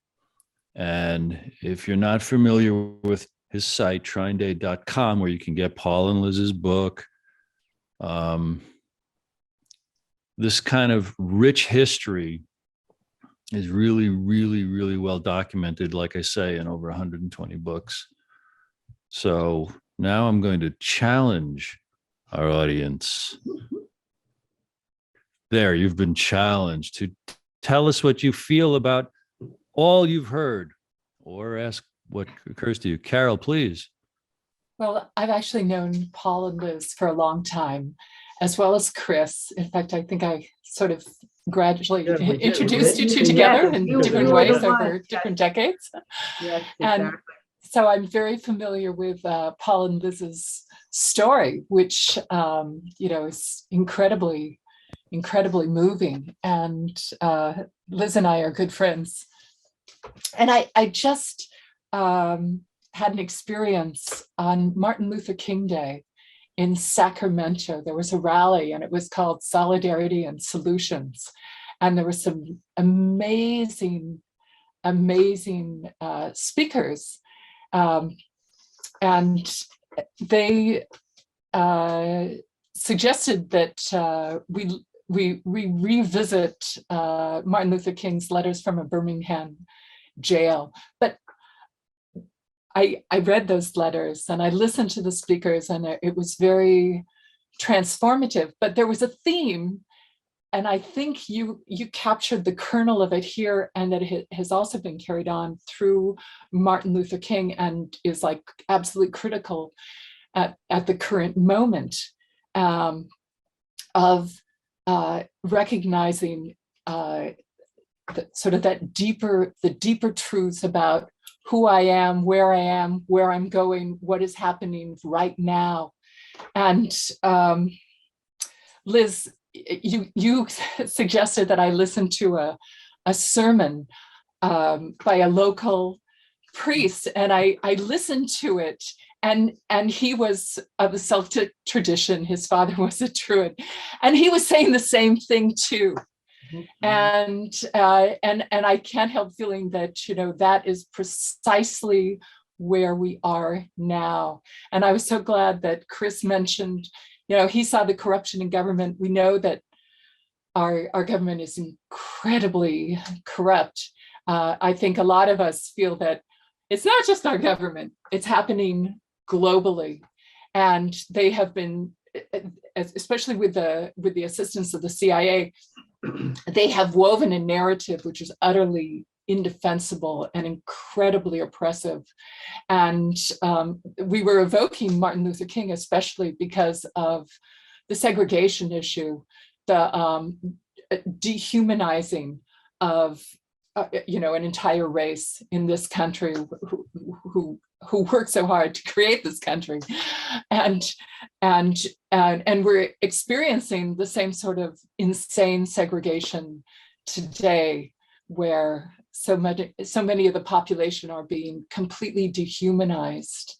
And if you're not familiar with his site, TrineDay.com, where you can get Paul and Liz's book, this kind of rich history is really, really, really well documented, like I say, in over 120 books. So now I'm going to challenge our audience. There, you've been challenged to tell us what you feel about all you've heard, or ask what occurs to you. Carol, please. Well, I've actually known Paul and Liz for a long time, as well as Kris. In fact, I think I sort of gradually Yeah, we did. introduced you two Yeah, together yes, in you different were ways the one. over different decades. Yes, And exactly. so I'm very familiar with Paul and Liz's story, which is incredibly moving. And Liz and I are good friends. And I just had an experience on Martin Luther King Day in Sacramento. There was a rally, and it was called Solidarity and Solutions. And there were some amazing speakers. And they suggested that we revisit Martin Luther King's letters from a Birmingham jail. But I read those letters and I listened to the speakers, and it was very transformative. But there was a theme, and I think you captured the kernel of it here, and that it has also been carried on through Martin Luther King and is like absolutely critical at the current moment, of recognizing the deeper truths about who I am, where I'm going, what is happening right now. And Liz, you suggested that I listen to a sermon by a local priest, and I listened to it, and he was of a Celtic tradition. His father was a Druid, and he was saying the same thing too. And I can't help feeling that that is precisely where we are now. And I was so glad that Kris mentioned, he saw the corruption in government. We know that our government is incredibly corrupt. I think a lot of us feel that it's not just our government, it's happening globally. And they have been, especially with the assistance of the CIA, they have woven a narrative which is utterly indefensible and incredibly oppressive. And we were evoking Martin Luther King, especially because of the segregation issue, the dehumanizing of an entire race in this country who worked so hard to create this country, and we're experiencing the same sort of insane segregation today, where so many of the population are being completely dehumanized.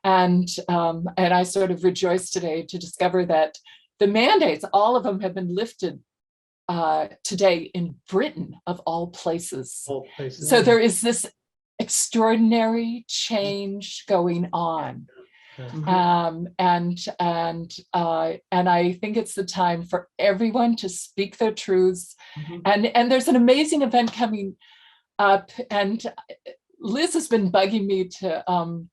And I sort of rejoiced today to discover that the mandates, all of them, have been lifted today in Britain, of all places. So there is this extraordinary change going on. And I think it's the time for everyone to speak their truths. And there's an amazing event coming up, and Liz has been bugging me to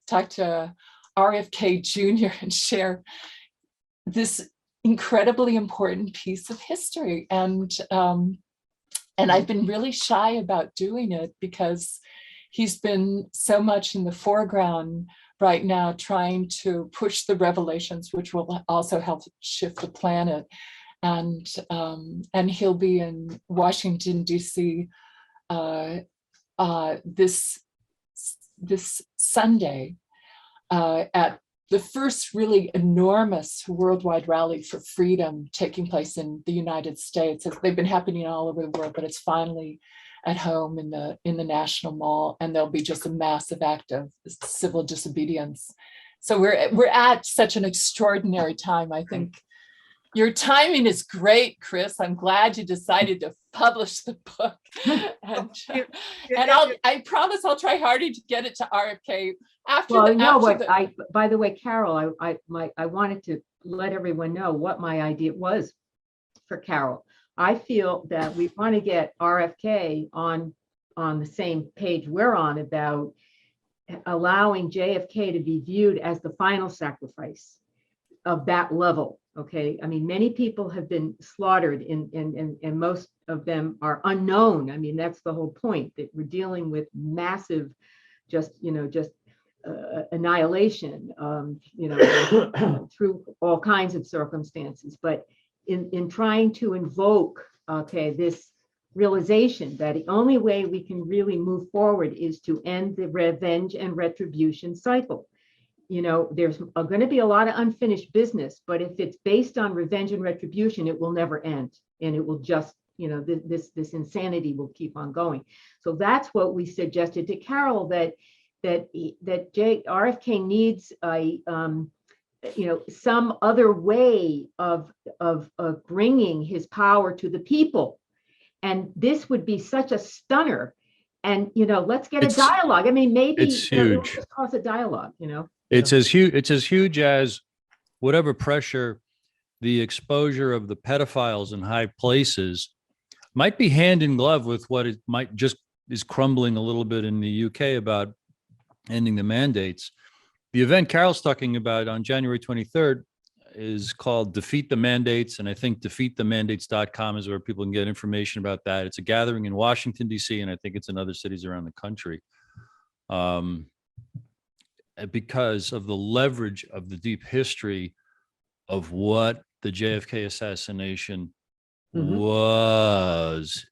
talk to RFK Jr. and share this incredibly important piece of history. And I've been really shy about doing it because he's been so much in the foreground right now, trying to push the revelations, which will also help shift the planet. And he'll be in Washington, D.C. This Sunday at the first really enormous worldwide rally for freedom taking place in the United States. They've been happening all over the world, but it's finally at home in the National Mall, and there'll be just a massive act of civil disobedience. So we're at such an extraordinary time. I think your timing is great, Kris. I'm glad you decided to publish the book, and I promise I'll try harder to get it to RFK after. Well, by the way, Carol, I wanted to let everyone know what my idea was for Carol. I feel that we want to get RFK on the same page we're on about allowing JFK to be viewed as the final sacrifice of that level. Okay, I mean, many people have been slaughtered, and most of them are unknown. I mean, that's the whole point, that we're dealing with massive, annihilation, through all kinds of circumstances. But in trying to invoke, this realization that the only way we can really move forward is to end the revenge and retribution cycle. There's going to be a lot of unfinished business, but if it's based on revenge and retribution, it will never end, and it will just, this insanity will keep on going. So that's what we suggested to Carol, that RFK needs a some other way of bringing his power to the people, and this would be such a stunner. And let's get a dialogue. I mean, maybe it's huge. It'll just cause a dialogue. It's as huge as whatever pressure the exposure of the pedophiles in high places might be hand in glove with what it might just is crumbling a little bit in the UK about ending the mandates. The event Carol's talking about on January 23rd is called Defeat the Mandates. And I think defeatthemandates.com is where people can get information about that. It's a gathering in Washington, D.C., and I think it's in other cities around the country. Because of the leverage of the deep history of what the JFK assassination was.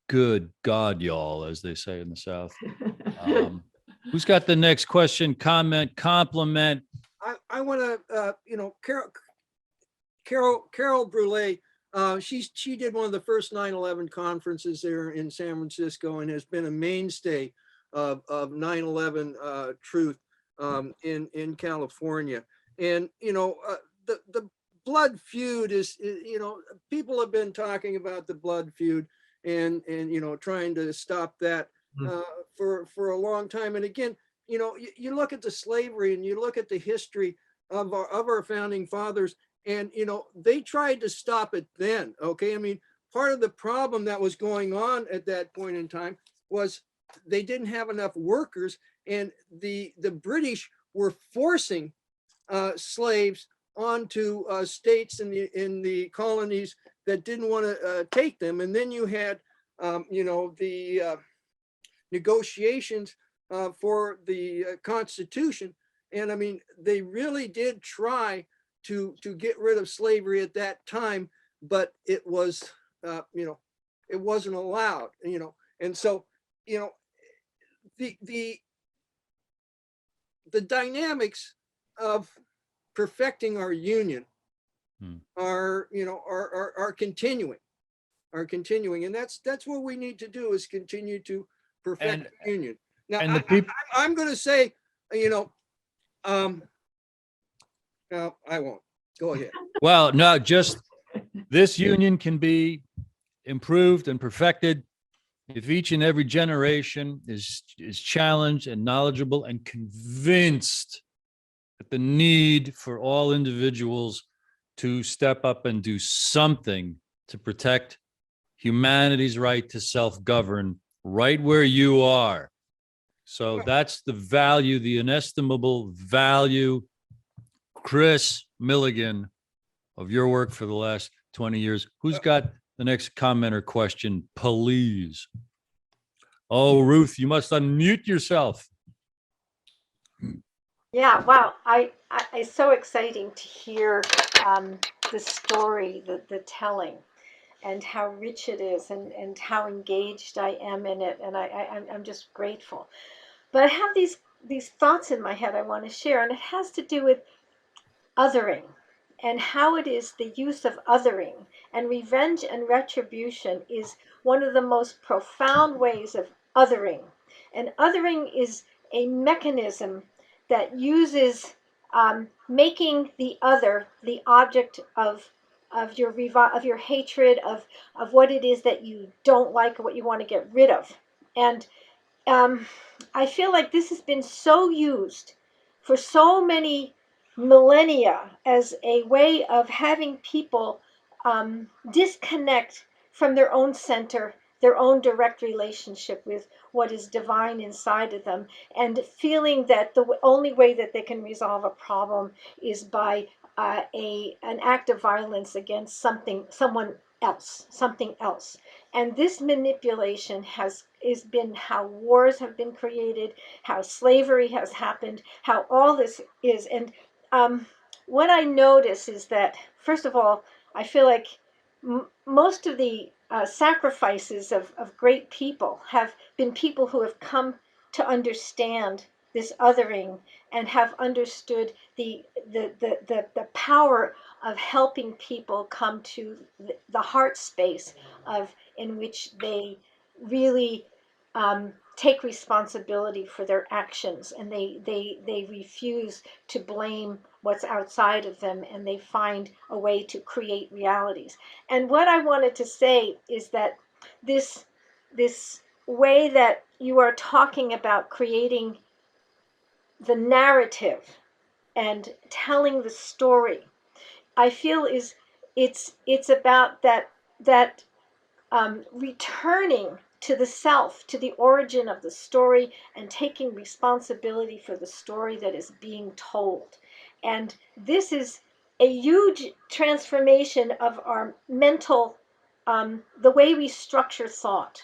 Good God, y'all, as they say in the South. Who's got the next question, comment, compliment? I want to, Carol Brule, she did one of the first 9/11 conferences there in San Francisco, and has been a mainstay of 9/11 truth in California. And the blood feud is, people have been talking about the blood feud and trying to stop that for a long time. And again, you look at the slavery and you look at the history of our founding fathers, and they tried to stop it then. Okay, I mean, part of the problem that was going on at that point in time was they didn't have enough workers, and the British were forcing slaves onto states in the colonies that didn't want to take them. And then you had the negotiations for the Constitution. And I mean, they really did try to get rid of slavery at that time, but it was it wasn't allowed, And so, you know, the dynamics of perfecting our union are, you know, are continuing, and that's what we need to do, is continue to perfect the union. Now, and the people, I'm going to say, you know, no, I won't. Go ahead. well, no, just this union can be improved and perfected if each and every generation is challenged and knowledgeable and convinced that the need for all individuals to step up and do something to protect humanity's right to self-govern right where you are. So that's the value, the inestimable value, Kris Millegan, of your work for the last 20 years. Who's got the next comment or question, please? Oh, Ruth, you must unmute yourself. Yeah, wow. It's so exciting to hear the story, the telling, and how rich it is, and how engaged I am in it. And I'm just grateful. But I have these thoughts in my head I want to share, and it has to do with othering, and how it is the use of othering and revenge and retribution is one of the most profound ways of othering. And othering is a mechanism that uses making the other the object of your hatred, of what it is that you don't like, or what you want to get rid of. And I feel like this has been so used for so many millennia as a way of having people disconnect from their own center, their own direct relationship with what is divine inside of them, and feeling that the only way that they can resolve a problem is by an act of violence against someone else, something else. And this manipulation has been how wars have been created, how slavery has happened, how all this is. And what I notice is that, first of all, I feel like most of the sacrifices of great people have been people who have come to understand this othering, and have understood the power of helping people come to the heart space of in which they really take responsibility for their actions, and they refuse to blame what's outside of them, and they find a way to create realities. And what I wanted to say is that this way that you are talking about creating the narrative and telling the story, I feel it's about that returning to the self, to the origin of the story, and taking responsibility for the story that is being told. And this is a huge transformation of our mental, the way we structure thought.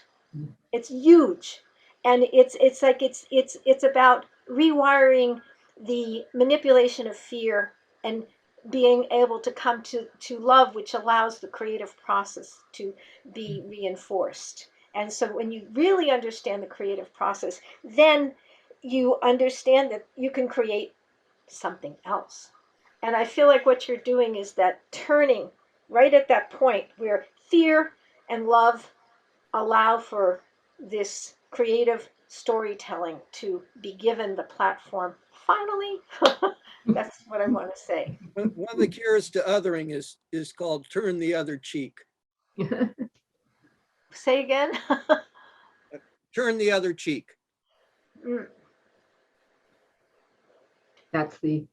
It's huge. And it's about rewiring the manipulation of fear, and being able to come to love, which allows the creative process to be reinforced. And so when you really understand the creative process, then you understand that you can create something else. And I feel like what you're doing is that turning right at that point where fear and love allow for this creative storytelling to be given the platform. Finally, that's what I want to say. One of the cures to othering is called turn the other cheek. Say again. Turn the other cheek. That's the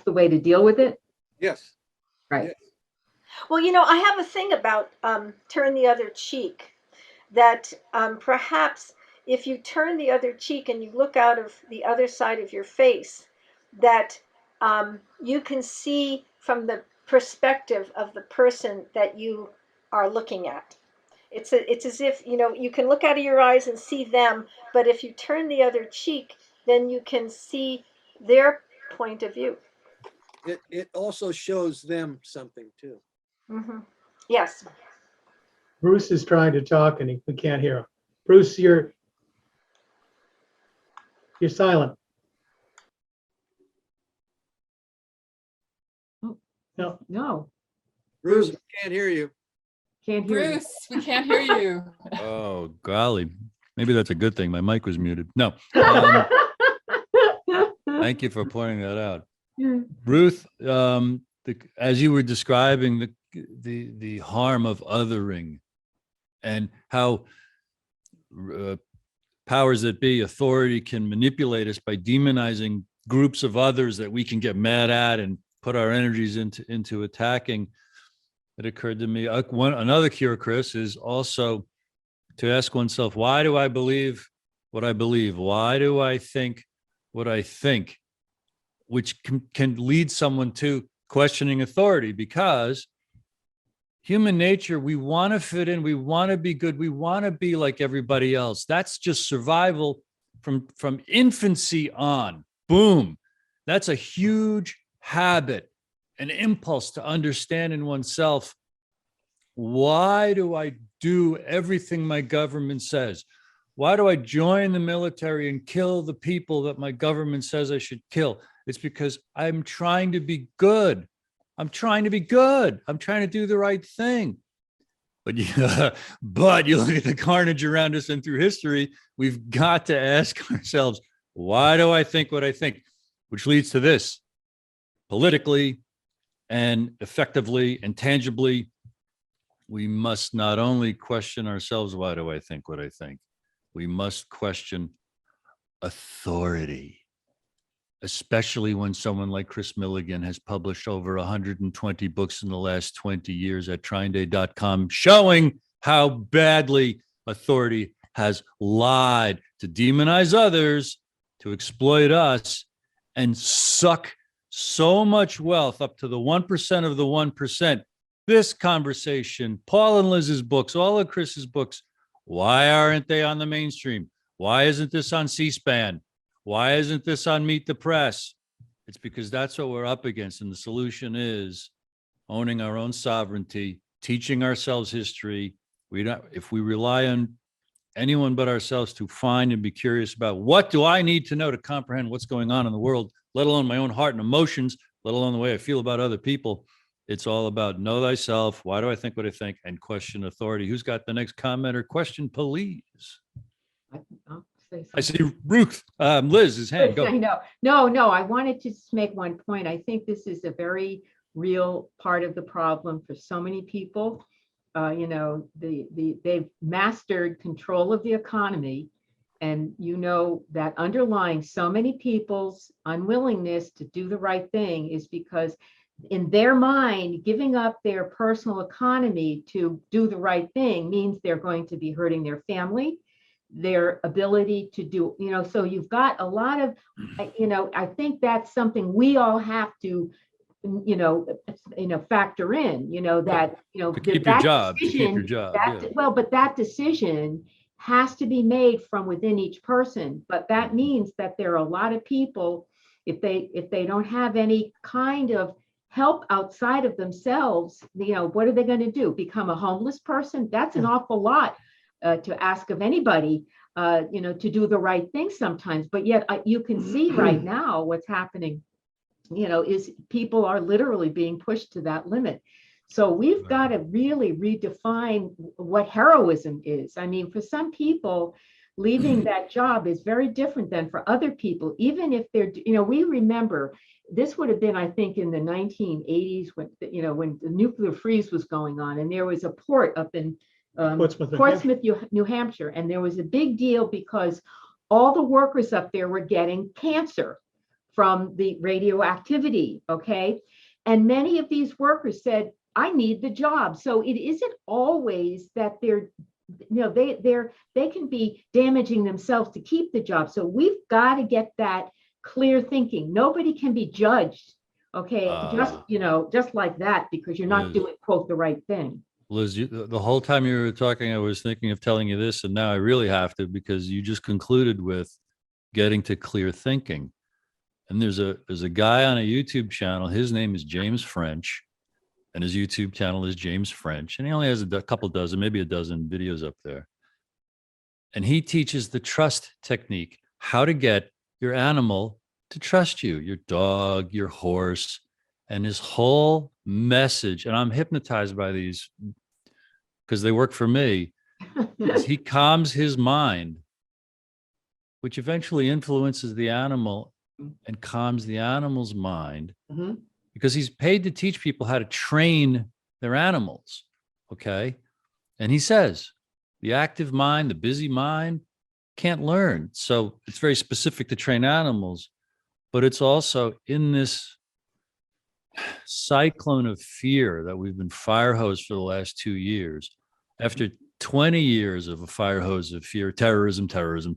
way to deal with it. Yes. Right. Yes. Well, I have a thing about turn the other cheek, that perhaps if you turn the other cheek and you look out of the other side of your face, that you can see from the perspective of the person that you are looking at. It's as if, you can look out of your eyes and see them, but if you turn the other cheek, then you can see their point of view. It also shows them something too. Mm-hmm. Yes. Bruce is trying to talk and we can't hear him. Bruce, you're silent. Oh. No. No, Bruce, we can't hear you. can't hear you. Bruce, we can't hear you. Oh, golly. Maybe that's a good thing. My mic was muted. No. Thank you for pointing that out. Ruth, as you were describing the harm of othering and how powers that be, authority, can manipulate us by demonizing groups of others that we can get mad at and put our energies into attacking, it occurred to me another cure, Kris, is also to ask oneself, why do I believe what I believe? Why do I think what I think? Which can lead someone to questioning authority, because human nature, we want to fit in, we want to be good, we want to be like everybody else. That's just survival from infancy on. Boom. That's a huge habit, an impulse to understand in oneself, why do I do everything my government says? Why do I join the military and kill the people that my government says I should kill? It's because I'm trying to be good. I'm trying to be good. I'm trying to do the right thing. But you look at the carnage around us and through history, we've got to ask ourselves, why do I think what I think? Which leads to this: politically and effectively and tangibly, we must not only question ourselves, why do I think what I think? We must question authority, especially when someone like Kris Millegan has published over 120 books in the last 20 years at TrineDay.com, showing how badly authority has lied to demonize others, to exploit us, and suck so much wealth up to the 1% of the 1%. This conversation, Paul and Liz's books, all of Kris's books, why aren't they on the mainstream? Why isn't this on C-SPAN? Why isn't this on Meet the Press? It's because that's what we're up against. And the solution is owning our own sovereignty, teaching ourselves history. If we rely on anyone but ourselves to find and be curious about what do I need to know to comprehend what's going on in the world, let alone my own heart and emotions, let alone the way I feel about other people. It's all about know thyself. Why do I think what I think? And question authority. Who's got the next comment or question, please? I'll say I something. see Ruth, Liz's hand. Go. I know. No, I wanted to just make one point. I think this is a very real part of the problem for so many people. They've mastered control of the economy, and that underlying so many people's unwillingness to do the right thing is because in their mind, giving up their personal economy to do the right thing means they're going to be hurting their family, their ability to do, so you've got a lot of, I think that's something we all have to, factor in, To keep your job. But that decision has to be made from within each person. But that means that there are a lot of people, if they don't have any kind of help outside of themselves, what are they going to do? Become a homeless person? That's an awful lot to ask of anybody, to do the right thing sometimes. But yet you can see right now what's happening, is people are literally being pushed to that limit. So we've got to really redefine what heroism is. I mean, for some people, leaving that job is very different than for other people, even if they're, we remember this would have been, I think, in the 1980s when the nuclear freeze was going on, and there was a port up in Portsmouth, New Hampshire, and there was a big deal because all the workers up there were getting cancer from the radioactivity, okay? And many of these workers said, I need the job. So it isn't always that they can be damaging themselves to keep the job. So we've got to get that clear thinking. Nobody can be judged, okay, just like that, because you're not doing, quote, the right thing. Liz, the whole time you were talking, I was thinking of telling you this, and now I really have to, because you just concluded with getting to clear thinking. And there's a guy on a YouTube channel. His name is James French, and his YouTube channel is James French, and he only has a couple dozen, maybe a dozen videos up there. And he teaches the trust technique, how to get your animal to trust you, your dog, your horse. And his whole message, and I'm hypnotized by these because they work for me, is he calms his mind, which eventually influences the animal and calms the animal's mind, Mhm. because he's paid to teach people how to train their animals. Okay. And he says the active mind, the busy mind can't learn. So it's very specific to train animals, but it's also in this cyclone of fear that we've been fire hosed for the last 2 years. After 20 years of a fire hose of fear, terrorism, terrorism,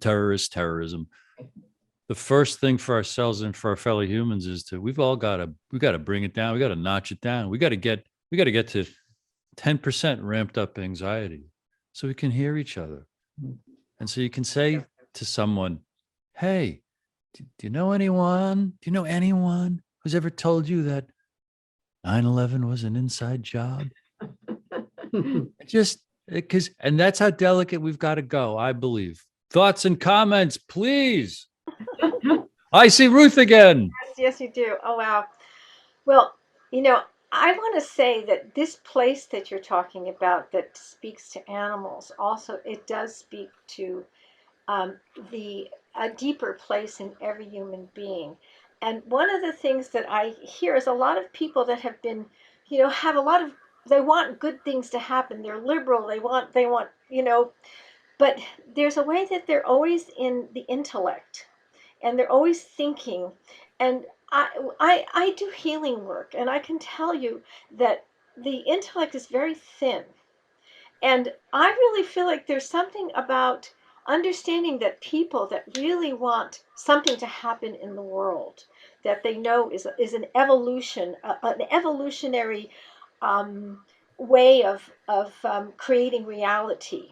the first thing for ourselves and for our fellow humans is we got to bring it down. We got to notch it down. We got to get to 10% ramped up anxiety so we can hear each other. And so you can say to someone, hey, do you know anyone? Do you know anyone who's ever told you that 9/11 was an inside job? Just because, and that's how delicate we've got to go, I believe. Thoughts and comments, please. I see Ruth again. Yes, you do. Oh, wow. Well, I want to say that this place that you're talking about that speaks to animals, also, it does speak to a deeper place in every human being. And one of the things that I hear is a lot of people that have been, have a lot of, they want good things to happen. They're liberal. They want, but there's a way that they're always in the intellect and they're always thinking. And I do healing work, and I can tell you that the intellect is very thin. And I really feel like there's something about understanding that people that really want something to happen in the world, that they know is an evolution, an evolutionary way of creating reality,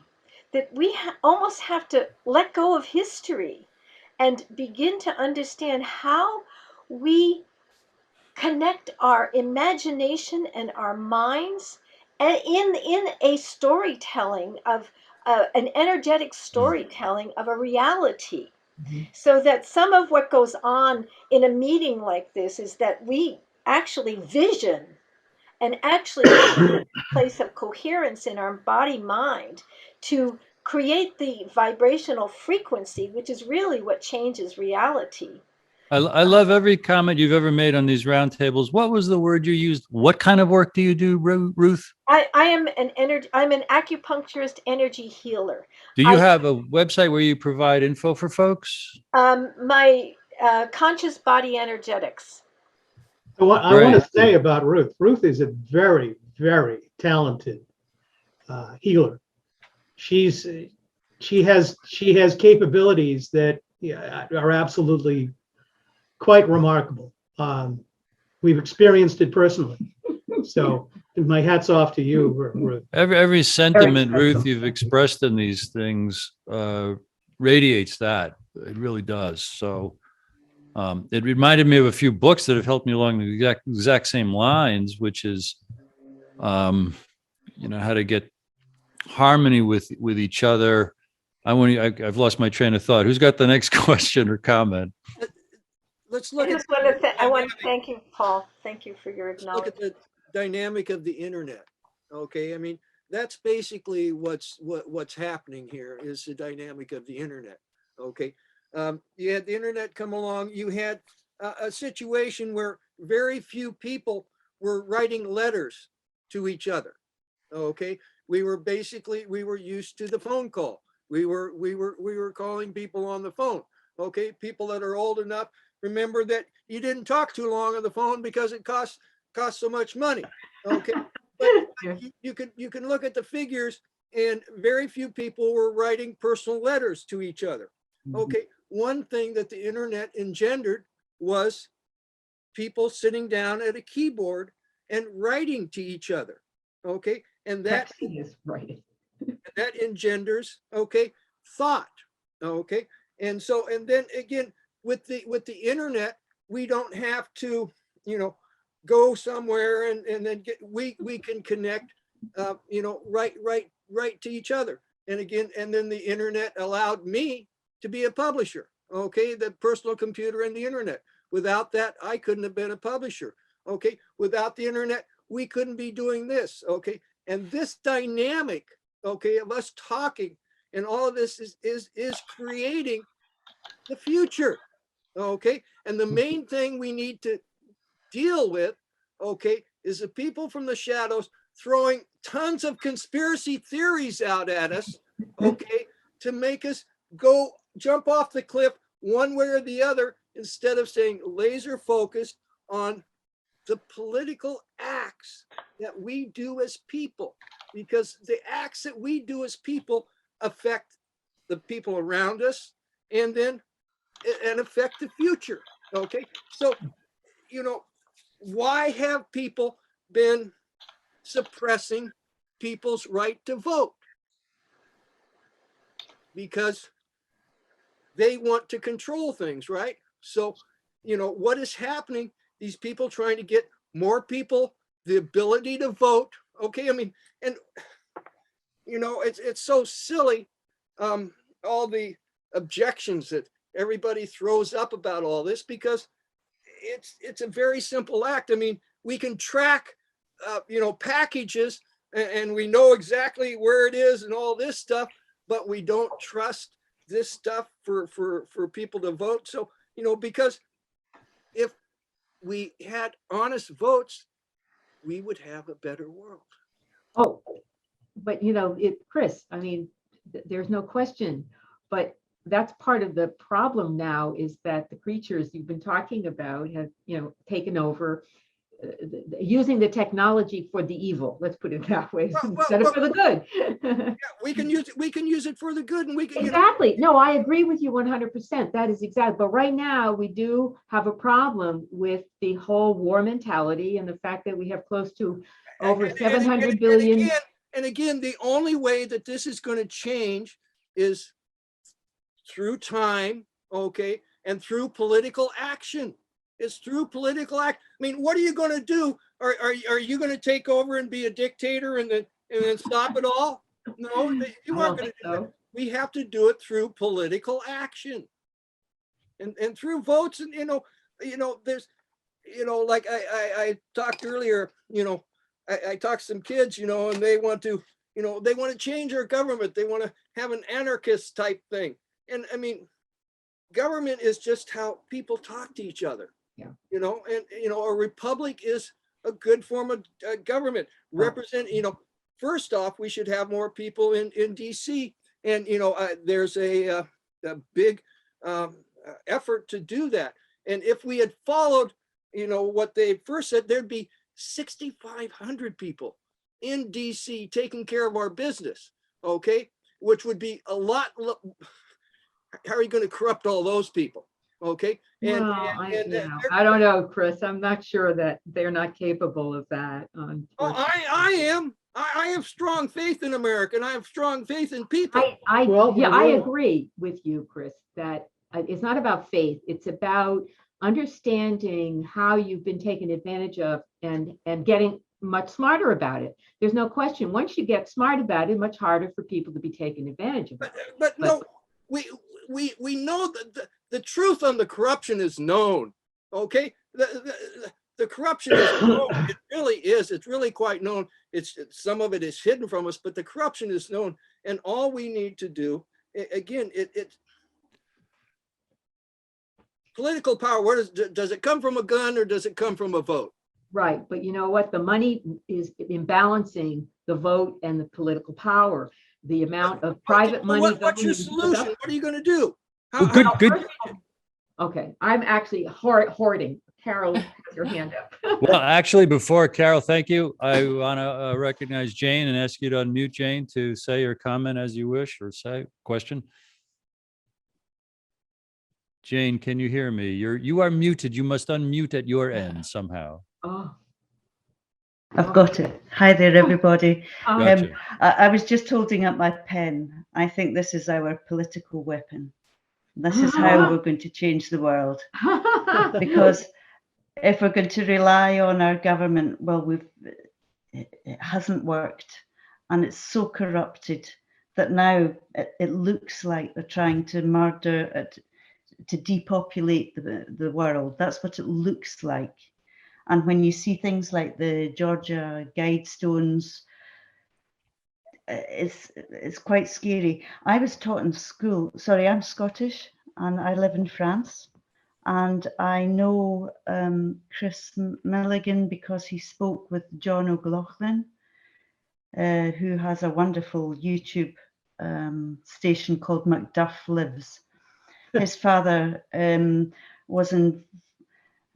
that we almost have to let go of history and begin to understand how we connect our imagination and our minds in a storytelling of an energetic storytelling of a reality, so that some of what goes on in a meeting like this is that we actually vision and actually a place of coherence in our body mind to create the vibrational frequency, which is really what changes reality. I love every comment you've ever made on these roundtables. What was the word you used? What kind of work do you do, Ruth? I am I'm an acupuncturist, energy healer. Do you have a website where you provide info for folks? My conscious body energetics. I want Great. to say about Ruth. Ruth is a very, very talented healer. She has capabilities that are absolutely quite remarkable. We've experienced it personally. So my hat's off to you, Ruth. Every sentiment, Ruth, you've expressed in these things radiates that. It really does. So it reminded me of a few books that have helped me along the exact same lines, which is, how to get harmony with each other. I've lost my train of thought. Who's got the next question or comment? Let's look at I want to thank you, Paul. Thank you for your look acknowledgement. at the dynamic of the internet. Okay, I mean, that's basically what's happening here is the dynamic of the internet. Okay, you had the internet come along. You had a situation where very few people were writing letters to each other. Okay, we were used to the phone call. We were calling people on the phone. Okay, people that are old enough remember that you didn't talk too long on the phone because it costs so much money. Okay, but you can look at the figures, and very few people were writing personal letters to each other. Okay, one thing that the internet engendered was people sitting down at a keyboard and writing to each other. Okay, and that is right. that engenders thought. Okay, and then again with the internet, we don't have to go somewhere and then we can connect right to each other. And again, and then the internet allowed me to be a publisher. Okay, the personal computer and the internet. Without that, I couldn't have been a publisher. Okay, without the internet, we couldn't be doing this. Okay, and this dynamic, okay, of us talking and all of this is creating the future. Okay, and the main thing we need to deal with, okay, is the people from the shadows throwing tons of conspiracy theories out at us, okay, to make us go jump off the cliff one way or the other, instead of staying laser focused on the political acts that we do as people, because the acts that we do as people affect the people around us and then and affect the future. Okay, so why have people been suppressing people's right to vote? Because they want to control things, right? So, what is happening? These people trying to get more people the ability to vote. Okay, I mean, and it's so silly. All the objections that everybody throws up about all this, because it's a very simple act. I mean, we can track, packages, and we know exactly where it is and all this stuff, but we don't trust this stuff for people to vote. So, because if we had honest votes, we would have a better world. Oh, but Kris, I mean, there's no question, but that's part of the problem now, is that the creatures you've been talking about have, taken over, using the technology for the evil. Let's put it that way, instead of for the good. Yeah, we can use it for the good, and we can Exactly. No, I agree with you 100%. That is exactly. But right now we do have a problem with the whole war mentality and the fact that we have close to over 700 billion. And again, the only way that this is going to change is through time, okay, and through political action. It's through political act. I mean, what are you going to do? Are you going to take over and be a dictator and then stop it all? No, you aren't going to do it. We have to do it through political action, and through votes. And there's, like I talked earlier. I talked to some kids, and they want to change our government. They want to have an anarchist type thing. And I mean, government is just how people talk to each other. Yeah. And a republic is a good form of government. First off, we should have more people in DC. And, there's a big effort to do that. And if we had followed, what they first said, there'd be 6,500 people in DC taking care of our business. Okay. Which would be a lot. How are you going to corrupt all those people? Okay. I don't know, Kris. I'm not sure that they're not capable of that. I am. I have strong faith in America, and I have strong faith in people. I agree with you, Kris, that it's not about faith. It's about understanding how you've been taken advantage of and getting much smarter about it. There's no question. Once you get smart about it, much harder for people to be taken advantage of. But no, we know that the truth on the corruption is known. Okay, the corruption is known. It really is. It's really quite known. Some of it is hidden from us, but the corruption is known. And all we need to do, again, it's political power. Where does it come from? A gun, or does it come from a vote? Right, but you know what? The money is imbalancing the vote and the political power. The amount of private money. What's your solution? What are you going to do? Good. Okay, I'm actually hoarding. Carol, has your hand up. Well, actually, before Carol, thank you. I want to recognize Jane and ask you to unmute, Jane, to say your comment as you wish, or say question. Jane, can you hear me? You are muted. You must unmute at your end somehow. Oh. I've got it. Hi there, everybody. Gotcha. I was just holding up my pen. I think this is our political weapon. This is how we're going to change the world. Because if we're going to rely on our government, well, it hasn't worked, and it's so corrupted that now it looks like they're trying to murder, to depopulate the world. That's what it looks like. And when you see things like the Georgia Guidestones, it's quite scary. I was taught in school, sorry, I'm Scottish and I live in France. And I know Kris Millegan because he spoke with John O'Loughlin, who has a wonderful YouTube station called Macduff Lives. His father was in,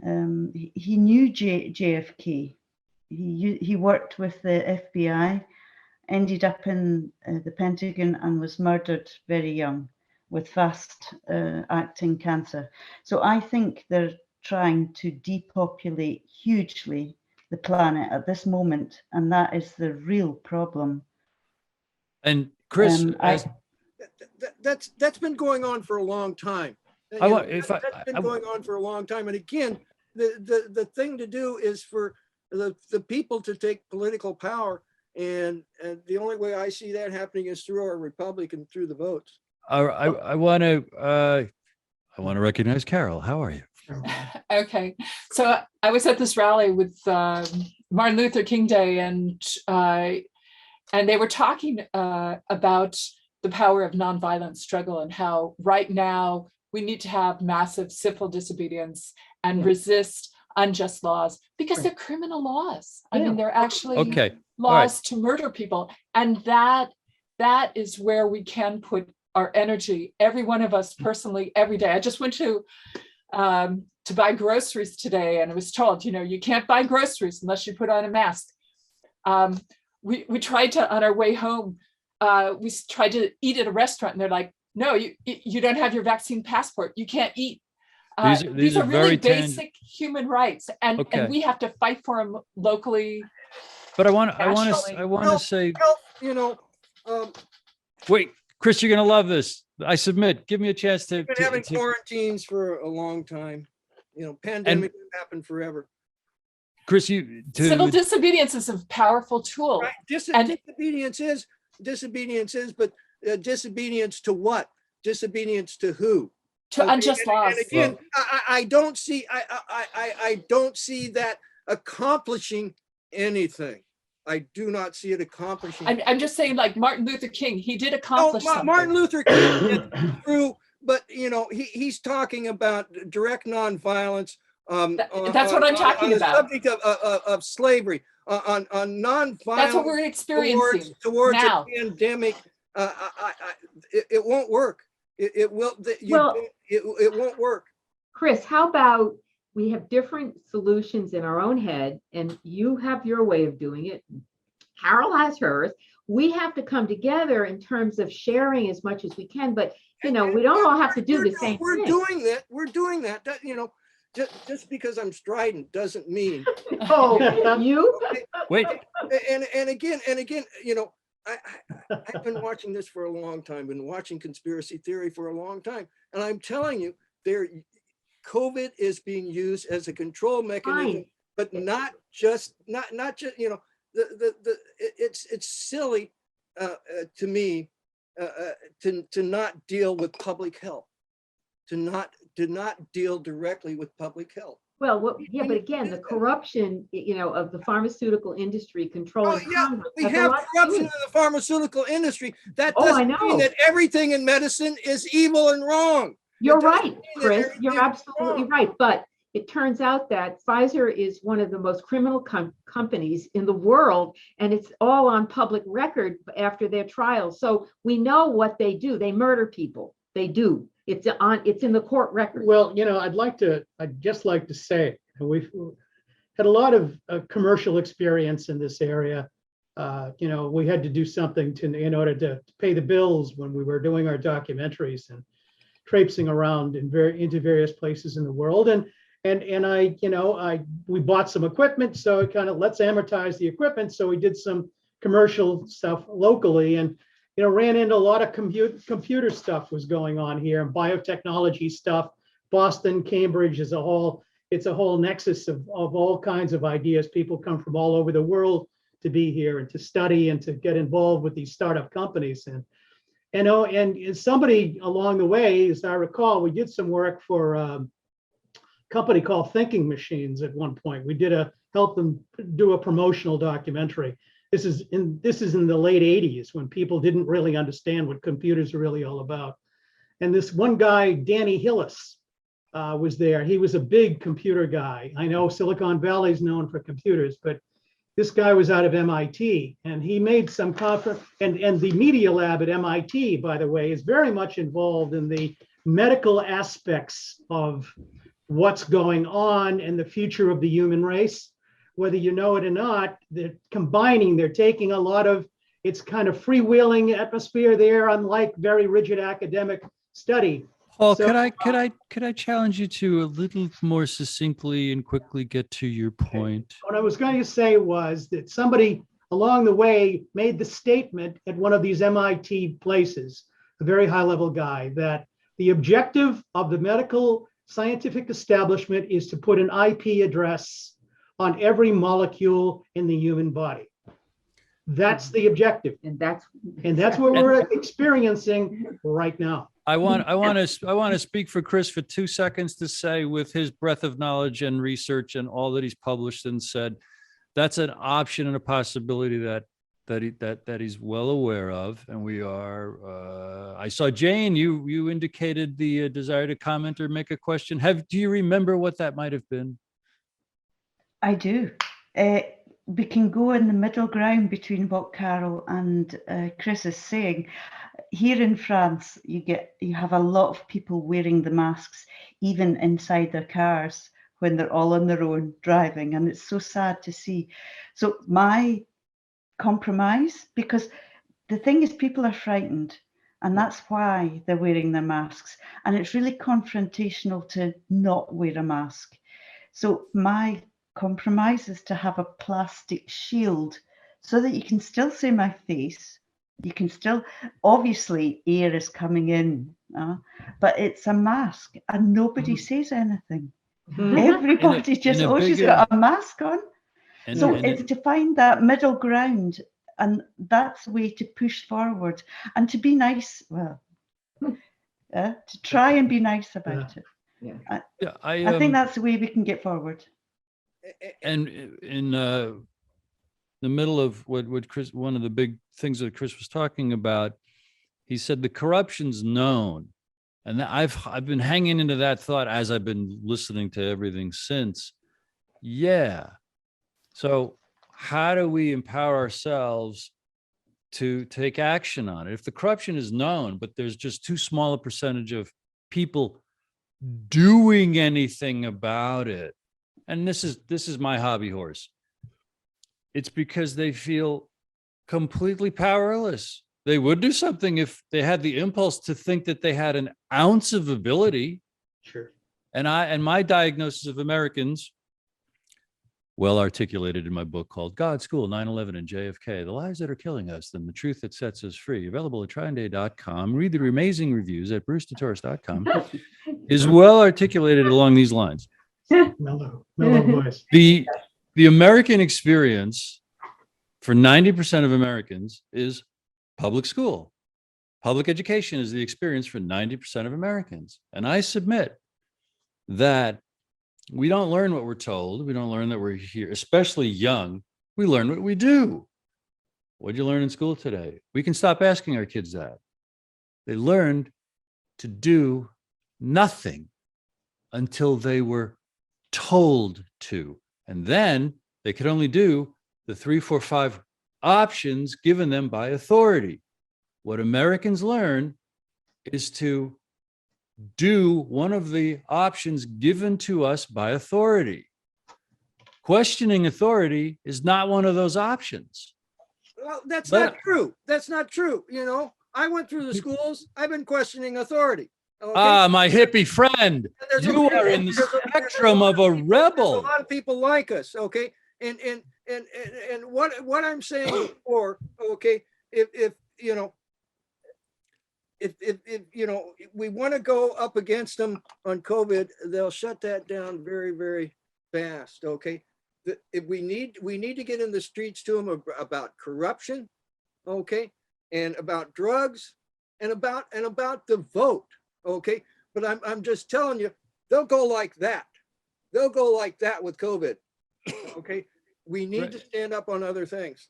he knew JFK. He worked with the FBI, ended up in the Pentagon and was murdered very young with fast acting cancer. So I think they're trying to depopulate hugely the planet at this moment, and that is the real problem. And Kris, That's been going on for a long time. That's been going on for a long time. And again, the thing to do is for the people to take political power. And the only way I see that happening is through our republic and through the votes. I want to recognize Carol. How are you? Okay, so I was at this rally with Martin Luther King Day, and they were talking about the power of nonviolent struggle and how right now we need to have massive civil disobedience and resist unjust laws because they're criminal laws. I mean, they're actually laws to murder people, and that is where we can put our energy, every one of us personally, every day. I just went to buy groceries today, and I was told, you can't buy groceries unless you put on a mask. We tried to, on our way home, we tried to eat at a restaurant, and they're like, no, you don't have your vaccine passport. You can't eat. These are really basic human rights, and we have to fight for them locally. But I want to say, wait, Kris, you're going to love this. I submit. Give me a chance to. We've been having quarantines for a long time. Pandemic happened forever. Kris, civil disobedience is a powerful tool. Right. Disobedience is, but disobedience to what? Disobedience to who? To unjust laws. And again, I don't see that accomplishing anything. I do not see it accomplishing. I'm just saying, like Martin Luther King, he did accomplish something. Martin Luther King did true, but he's talking about direct nonviolence. That's what I'm talking about. The subject of slavery, on nonviolence. That's what we're experiencing towards now. A pandemic. It won't work. It won't work. Kris, how about we have different solutions in our own head, and you have your way of doing it. Carol has hers. We have to come together in terms of sharing as much as we can, but we don't all have to do the same thing. We're doing that. We're doing that. Just because I'm strident doesn't mean. Oh, you? Wait. And again, I've been watching this for a long time, been watching conspiracy theory for a long time. And I'm telling you, COVID is being used as a control mechanism, but not just, it's silly to me to not deal with public health, to not deal directly with public health. Well, but again, the corruption, of the pharmaceutical industry controlling Congress. We have corruption in the pharmaceutical industry. That doesn't mean that everything in medicine is evil and wrong. You're right, Kris. You're absolutely right. But it turns out that Pfizer is one of the most criminal companies in the world, and it's all on public record after their trials. So we know what they do. They murder people. They do. It's in the court record. Well, I'd just like to say, we've had a lot of commercial experience in this area. We had to do something in order to pay the bills when we were doing our documentaries and traipsing around into various places in the world. And we bought some equipment, so it kind of let's amortize the equipment. So we did some commercial stuff locally, and ran into a lot of computer stuff was going on here, and biotechnology stuff. Boston, Cambridge is it's a whole nexus of all kinds of ideas. People come from all over the world to be here and to study and to get involved with these startup companies. And and somebody along the way, as I recall, we did some work for a company called Thinking Machines at one point. We did help them do a promotional documentary. This is in the late 80s when people didn't really understand what computers are really all about. And this one guy, Danny Hillis, was there. He was a big computer guy. I know Silicon Valley is known for computers, but this guy was out of MIT, and he made some conference. And the Media Lab at MIT, by the way, is very much involved in the medical aspects of what's going on and the future of the human race. Whether you know it or not, they're taking a lot of, it's kind of freewheeling atmosphere there, unlike very rigid academic study. Paul, So- could I challenge you to a little more succinctly and quickly get to your point? What I was going to say was that somebody along the way made the statement at one of these MIT places, a very high level guy, that the objective of the medical scientific establishment is to put an IP address on every molecule in the human body. That's the objective. And that's What we're experiencing right now. I want to speak for Kris for 2 seconds to say, with his breadth of knowledge and research and all that he's published and said, that's an option and a possibility that he's well aware of. And we are. I saw Jane. You indicated the desire to comment or make a question. Do you remember what that might have been? I do. We can go in the middle ground between what Carol and Kris is saying. Here in France, you have a lot of people wearing the masks, even inside their cars when they're all on their own driving, and it's so sad to see. So my compromise, because the thing is, people are frightened, and that's why they're wearing their masks, and it's really confrontational to not wear a mask. So my compromise is to have a plastic shield so that you can still see my face. You can still, obviously air is coming in, but it's a mask and nobody says anything. Everybody just, she's got a mask on. So it's to find that middle ground, and that's the way to push forward and to be nice. Well, to try and be nice about it. Yeah. I think that's the way we can get forward. And in the middle of what Kris, one of the big things that Kris was talking about, he said the corruption's known, and I've been hanging into that thought as I've been listening to everything since. Yeah. So how do we empower ourselves to take action on it? If the corruption is known, but there's just too small a percentage of people doing anything about it, and this is my hobby horse, it's because they feel completely powerless. They would do something if they had the impulse to think that they had an ounce of ability. Sure. And my diagnosis of Americans, well articulated in my book called God, School, 9/11, and JFK, The Lies That Are Killing Us and the Truth That Sets Us Free, available at TrineDay.com. Read the amazing reviews at brucedetorres.com, is well articulated along these lines. Mellow voice. The American experience for 90% of Americans is public school. Public education is the experience for 90% of Americans. And I submit that we don't learn what we're told. We don't learn that we're here, especially young. We learn what we do. What'd you learn in school today? We can stop asking our kids that. They learned to do nothing until they were told to. And then they could only do the 3, 4, 5 options given them by authority. What Americans learn is to do one of the options given to us by authority. Questioning authority is not one of those options. Well, that's not true. That's not true. You know, I went through the schools. I've been questioning authority. Okay? Ah, my hippie friend, you are in the spectrum of a rebel. There's a lot of people like us. Okay. And what I'm saying before, okay, if you know, if you know, we want to go up against them on COVID, they'll shut that down very, very fast. Okay. If we need to get in the streets to them about corruption, okay, and about drugs, and about the vote. Okay, but I'm just telling you, they'll go like that. They'll go like that with COVID. Okay, we need to stand up on other things.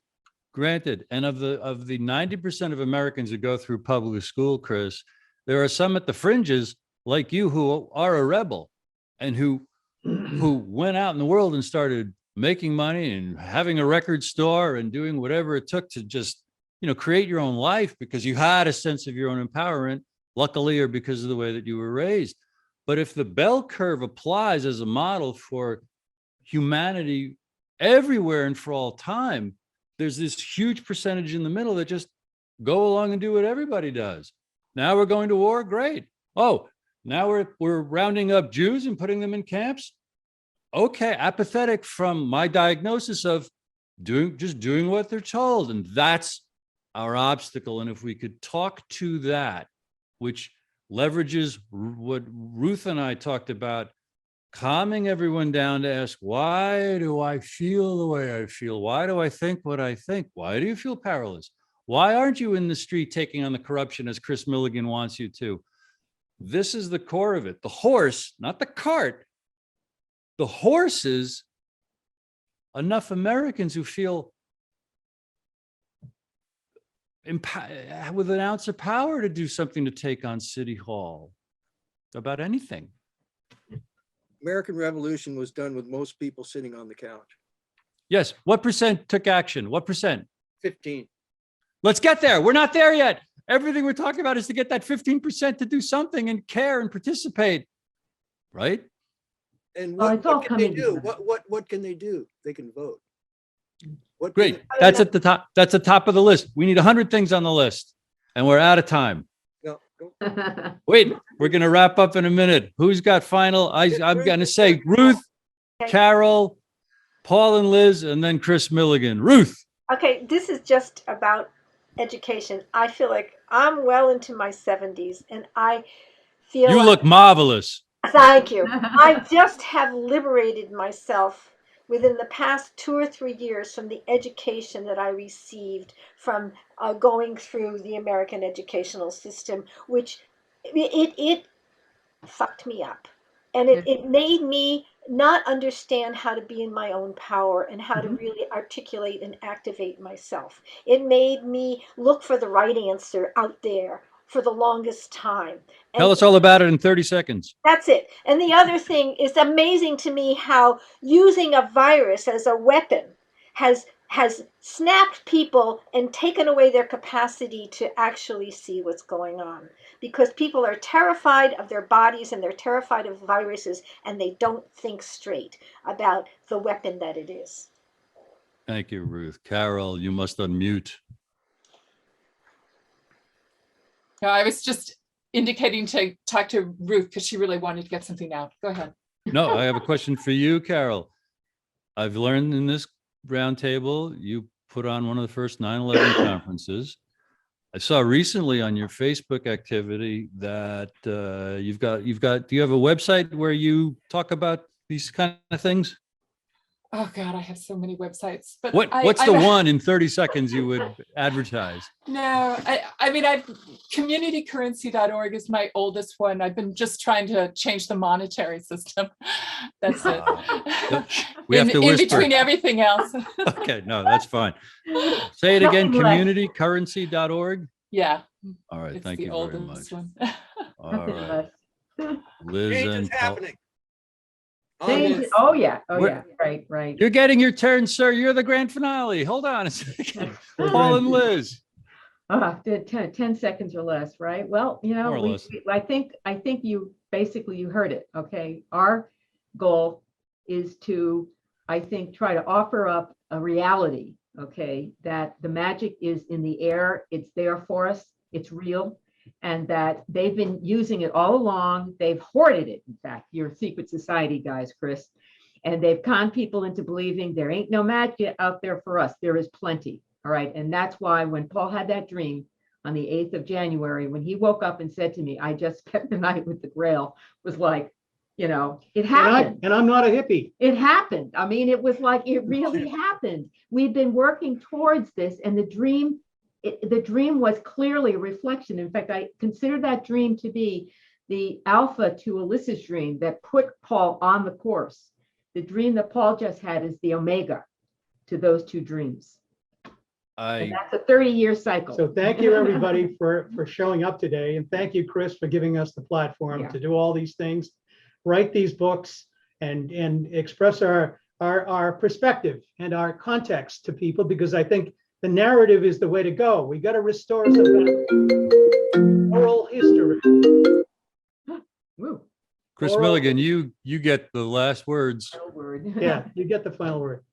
Granted, and of the 90% of Americans who go through public school, Kris, there are some at the fringes like you who are a rebel and who went out in the world and started making money and having a record store and doing whatever it took to just, create your own life because you had a sense of your own empowerment, luckily, or because of the way that you were raised. But if the bell curve applies as a model for humanity everywhere and for all time, there's this huge percentage in the middle that just go along and do what everybody does. Now we're going to war. Great. Oh, now we're rounding up Jews and putting them in camps. Okay. Apathetic from my diagnosis of doing what they're told. And that's our obstacle. And if we could talk to that, which leverages what Ruth and I talked about, calming everyone down to ask, why do I feel the way I feel? Why do I think what I think? Why do you feel powerless? Why aren't you in the street taking on the corruption as Kris Millegan wants you to? This is the core of it. The horse, not the cart. The horse is enough Americans who feel with an ounce of power to do something to take on City Hall about anything. American Revolution was done with most people sitting on the couch. Yes. What percent took action? What percent? 15. Let's get there. We're not there yet. Everything we're talking about is to get that 15% to do something and care and participate. Right? And Oh, what, it's all what can they coming do? together. What can they do? They can vote. What can Great. they- That's at the top. That's the top of the list. We need 100 things on the list and we're out of time. No, go. Wait, we're going to wrap up in a minute. Who's got final? I'm going to say Ruth, Okay. Carol, Paul and Liz, and then Kris Millegan. Ruth. Okay, this is just about education. I feel like I'm well into my 70s and I feel You like, look marvelous. thank you. I just have liberated myself within the past 2 or 3 years from the education that I received from going through the American educational system, which it fucked me up. And it made me not understand how to be in my own power and how to really articulate and activate myself. It made me look for the right answer out there for the longest time. Tell us all about it in 30 seconds. That's it. And the other thing is amazing to me how using a virus as a weapon has snapped people and taken away their capacity to actually see what's going on, because people are terrified of their bodies and they're terrified of viruses and they don't think straight about the weapon that it is. Thank you, Ruth. Carol, you must unmute. No, I was just indicating to talk to Ruth because she really wanted to get something out. Go ahead. No, I have a question for you, Carol. I've learned in this roundtable, you put on one of the first 9/11 conferences. I saw recently on your Facebook activity that you've got, do you have a website where you talk about these kind of things? Oh God, I have so many websites. But What's the one in 30 seconds you would advertise? No, I mean, communitycurrency.org is my oldest one. I've been just trying to change the monetary system. That's it. We have to in whisper. between everything else. Okay, no, that's fine. Say it again, Nothing less. communitycurrency.org. Yeah, All right, it's thank the you very oldest much. one. All Nothing right, less. Liz Change and is Paul. happening. Change it. Oh, yeah. Oh, We're- yeah. Right. You're getting your turn, sir. You're the grand finale. Hold on a second. Paul and Liz. 10 seconds or less, right? Well, More or less. I think you basically you heard it. Okay. Our goal is to, I think, try to offer up a reality, okay, that the magic is in the air. It's there for us. It's real. And that they've been using it all along. They've hoarded it. In fact, your secret society guys, Kris, and they've conned people into believing there ain't no magic out there for us. There is plenty. All right. And that's why when Paul had that dream on the 8th of January, when he woke up and said to me, I just spent the night with the Grail, was like, it happened. And I'm not a hippie. It happened. I mean, it was like, it really happened. We've been working towards this, and the dream the dream was clearly a reflection. In fact, I consider that dream to be the alpha to Alyssa's dream that put Paul on the course. The dream that Paul just had is the omega to those two dreams. And that's a 30-year cycle. So thank you, everybody, for showing up today. And thank you, Kris, for giving us the platform Yeah. to do all these things, write these books, and express our perspective and our context to people, because I think the narrative is the way to go. We got to restore some kind of oral history. Woo, Kris Oral- Millegan, you get the last words. no word. Yeah, you get the final word.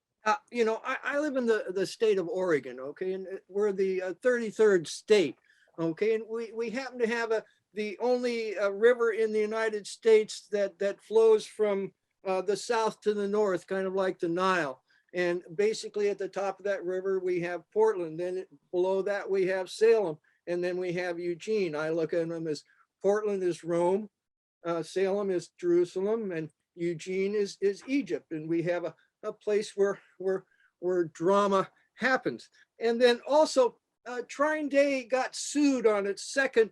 You know, I live in the state of Oregon, okay, and we're the 33rd state, okay, and we happen to have the only river in the United States that flows from the south to the north, kind of like the Nile. And basically at the top of that river, we have Portland. Then below that, we have Salem, and then we have Eugene. I look at them as Portland is Rome, Salem is Jerusalem, and Eugene is Egypt. And we have a place where drama happens. And then also TrineDay got sued on its second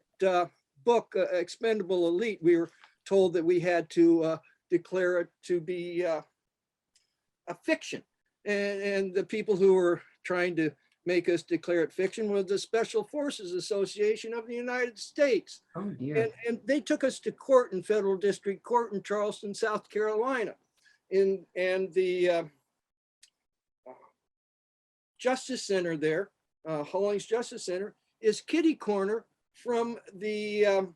book, Expendable Elite. We were told that we had to declare it to be a fiction. And the people who were trying to make us declare it fiction was the Special Forces Association of the United States. Oh dear. And they took us to court in federal district court in Charleston, South Carolina. And the Justice Center there, Hollings Justice Center, is kitty corner from the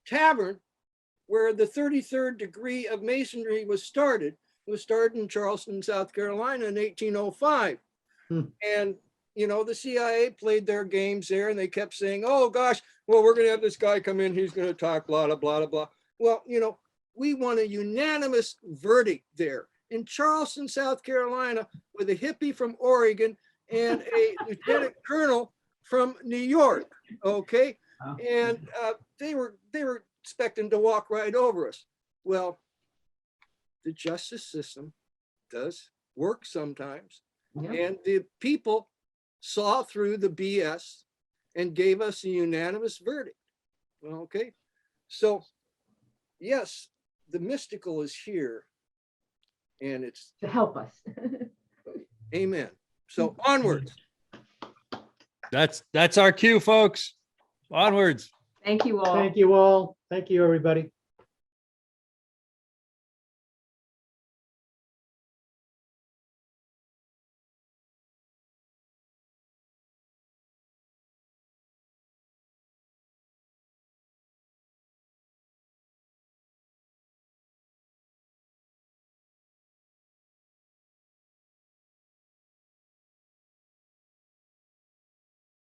tavern where the 33rd degree of masonry was started. It was started in Charleston, South Carolina in 1805. And, you know, the CIA played their games there, and they kept saying, oh gosh, well, we're going to have this guy come in, he's going to talk blah, blah, blah, blah. Well, you know, we won a unanimous verdict there in Charleston, South Carolina, with a hippie from Oregon and a lieutenant colonel from New York. Okay. Wow. And they were expecting to walk right over us. Well, the justice system does work sometimes. Yeah. And the people saw through the BS and gave us a unanimous verdict. Okay. So yes, the mystical is here, and it's To help us. amen. So onwards. That's our cue, folks. Onwards. Thank you all. Thank you all. Thank you, everybody.